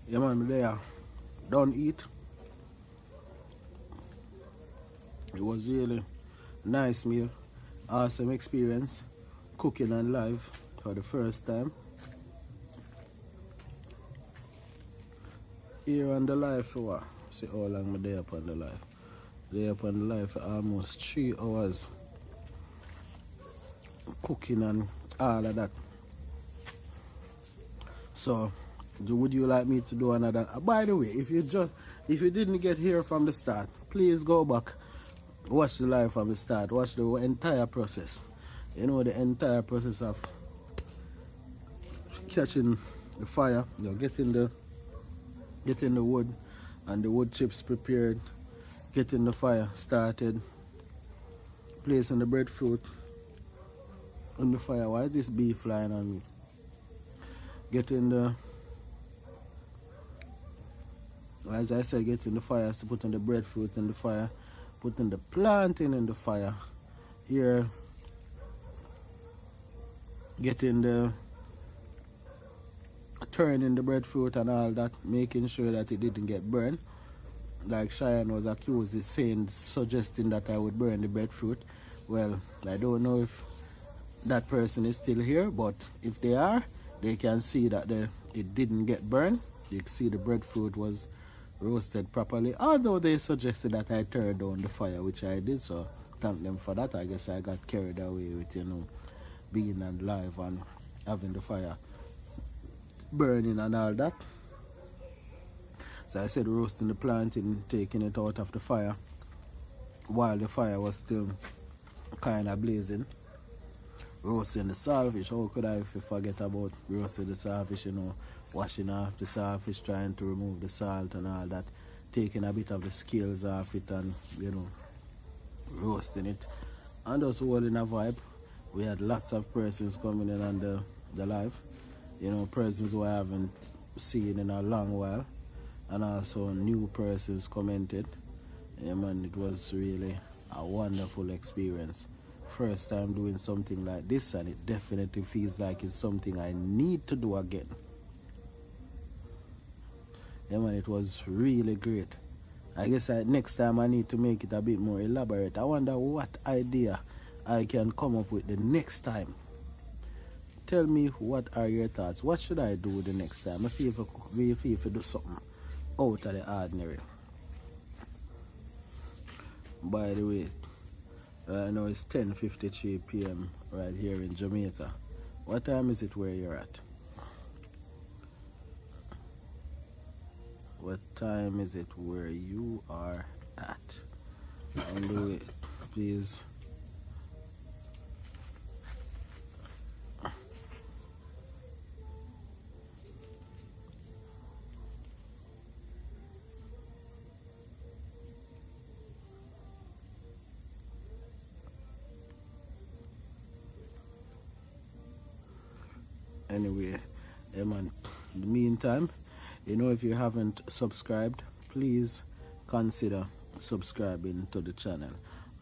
Yeah man, me there. Done eat. It was really nice meal. Awesome experience. Cooking on live for the first time. Here on the live for what? See how long me there upon the live. There upon the live for almost 3 hours. Cooking and all of that. So would you like me to do another? By the way, if you didn't get here from the start, please go back, watch the live from the start, watch the entire process. You know, the entire process of catching the fire, you know, getting the wood and the wood chips prepared, getting the fire started, placing the breadfruit on the fire. Why is this bee flying on me? Getting the, as I said, getting the fire to put in the breadfruit in the fire, putting the planting in the fire. Here, getting the, turning the breadfruit and all that, making sure that it didn't get burned. Like Cheyenne was accused, suggesting that I would burn the breadfruit. Well, I don't know if that person is still here, but if they are, they can see that it didn't get burned. You can see the breadfruit was roasted properly, although they suggested that I turned down the fire, which I did, so thank them for that. I guess I got carried away with, you know, being on live and having the fire burning and all that. So I said roasting the planting, taking it out of the fire while the fire was still kind of blazing. Roasting the saltfish. How could I forget about roasting the saltfish, you know, washing off the saltfish, trying to remove the salt and all that, taking a bit of the scales off it and, you know, roasting it. And just holding a vibe. We had lots of persons coming in on the live, you know, persons who I haven't seen in a long while, and also new persons commented. Yeah man, it was really a wonderful experience. First time doing something like this, and it definitely feels like it's something I need to do again. Yeah man, it was really great. I guess next time I need to make it a bit more elaborate. I wonder what idea I can come up with the next time. Tell me, what are your thoughts? What should I do the next time? I feel if I do something out of the ordinary. By the way, right now it's 10:53 p.m. right here in Jamaica. What time is it where you're at? What time is it where you are at? On the way, please. Anyway, man, in the meantime, you know, if you haven't subscribed, please consider subscribing to the channel.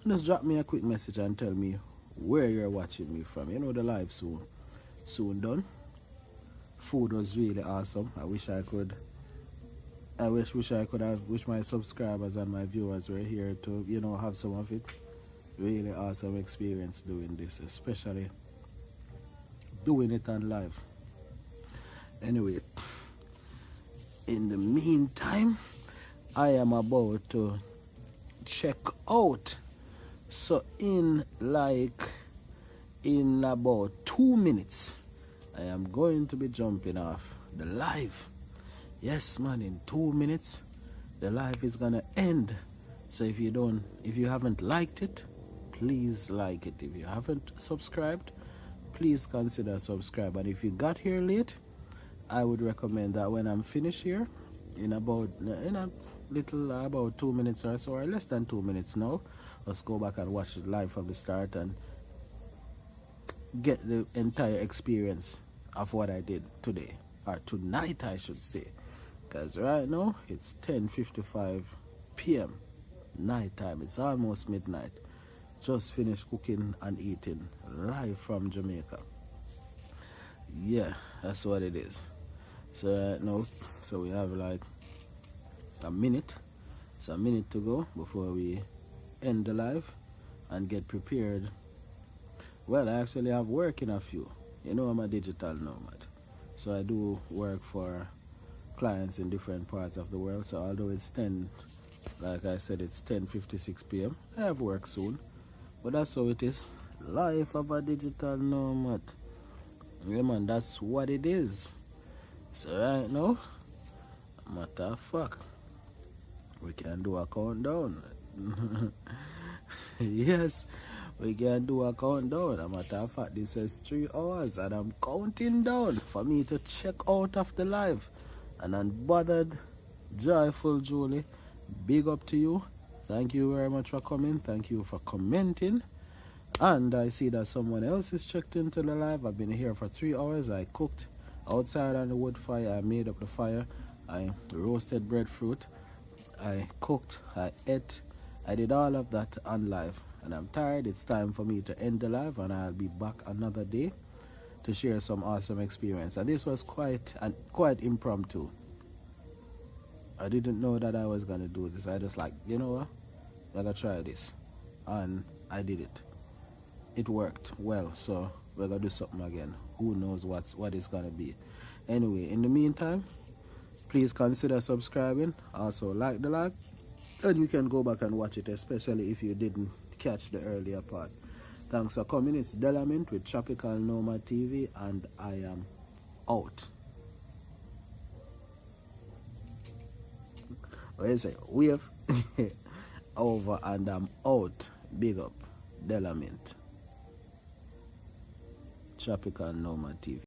And just drop me a quick message and tell me where you're watching me from. You know, the live soon done. Food was really awesome. I wish my subscribers and my viewers were here to, you know, have some of it. Really awesome experience doing this, especially doing it on live. Anyway, In the meantime, I am about to check out. So in about 2 minutes, I am going to be jumping off the live. Yes, man, in 2 minutes, the live is gonna end. So if you haven't liked it, please like it. If you haven't subscribed, please consider subscribe. And if you got here late, I would recommend that when I'm finished here, in a little about 2 minutes or so, or less than 2 minutes now, let's go back and watch it live from the start and get the entire experience of what I did today, or tonight I should say, because right now it's 10:55 p.m. night time. It's almost midnight. Just finished cooking and eating live from Jamaica. Yeah, that's what it is. So right now, so we have like a minute. It's a minute to go before we end the live and get prepared. Well, I actually have work in a few. You know, I'm a digital nomad, so I do work for clients in different parts of the world. So although it's 10, like I said, it's 10:56 p.m. I have work soon, but that's how it is. Life of a digital nomad. Yeah, man, that's what it is. So right now, matter of fact, we can do a countdown. Yes, we can do a countdown. As a matter of fact, this is 3 hours and I'm counting down for me to check out of the live. And unbothered, joyful Julie, big up to you. Thank you very much for coming. Thank you for commenting. And I see that someone else is checked into the live. I've been here for 3 hours. I cooked outside on the wood fire. I made up the fire. I roasted breadfruit. I cooked. I ate. I did all of that on live. And I'm tired. It's time for me to end the live, and I'll be back another day to share some awesome experience. And this was quite impromptu. I didn't know that I was gonna do this. I just like, you know what, I'm gonna try this, and I did it. It worked well, so we're gonna do something again. Who knows what it's gonna be. Anyway, in the meantime, please consider subscribing. Also like the live, and you can go back and watch it, especially if you didn't catch the earlier part. Thanks for coming. It's Delamint with Tropical Nomad TV, and I am out. What you say? Wave over, and I'm out. Big up, Delamint, Tropical Nomad TV.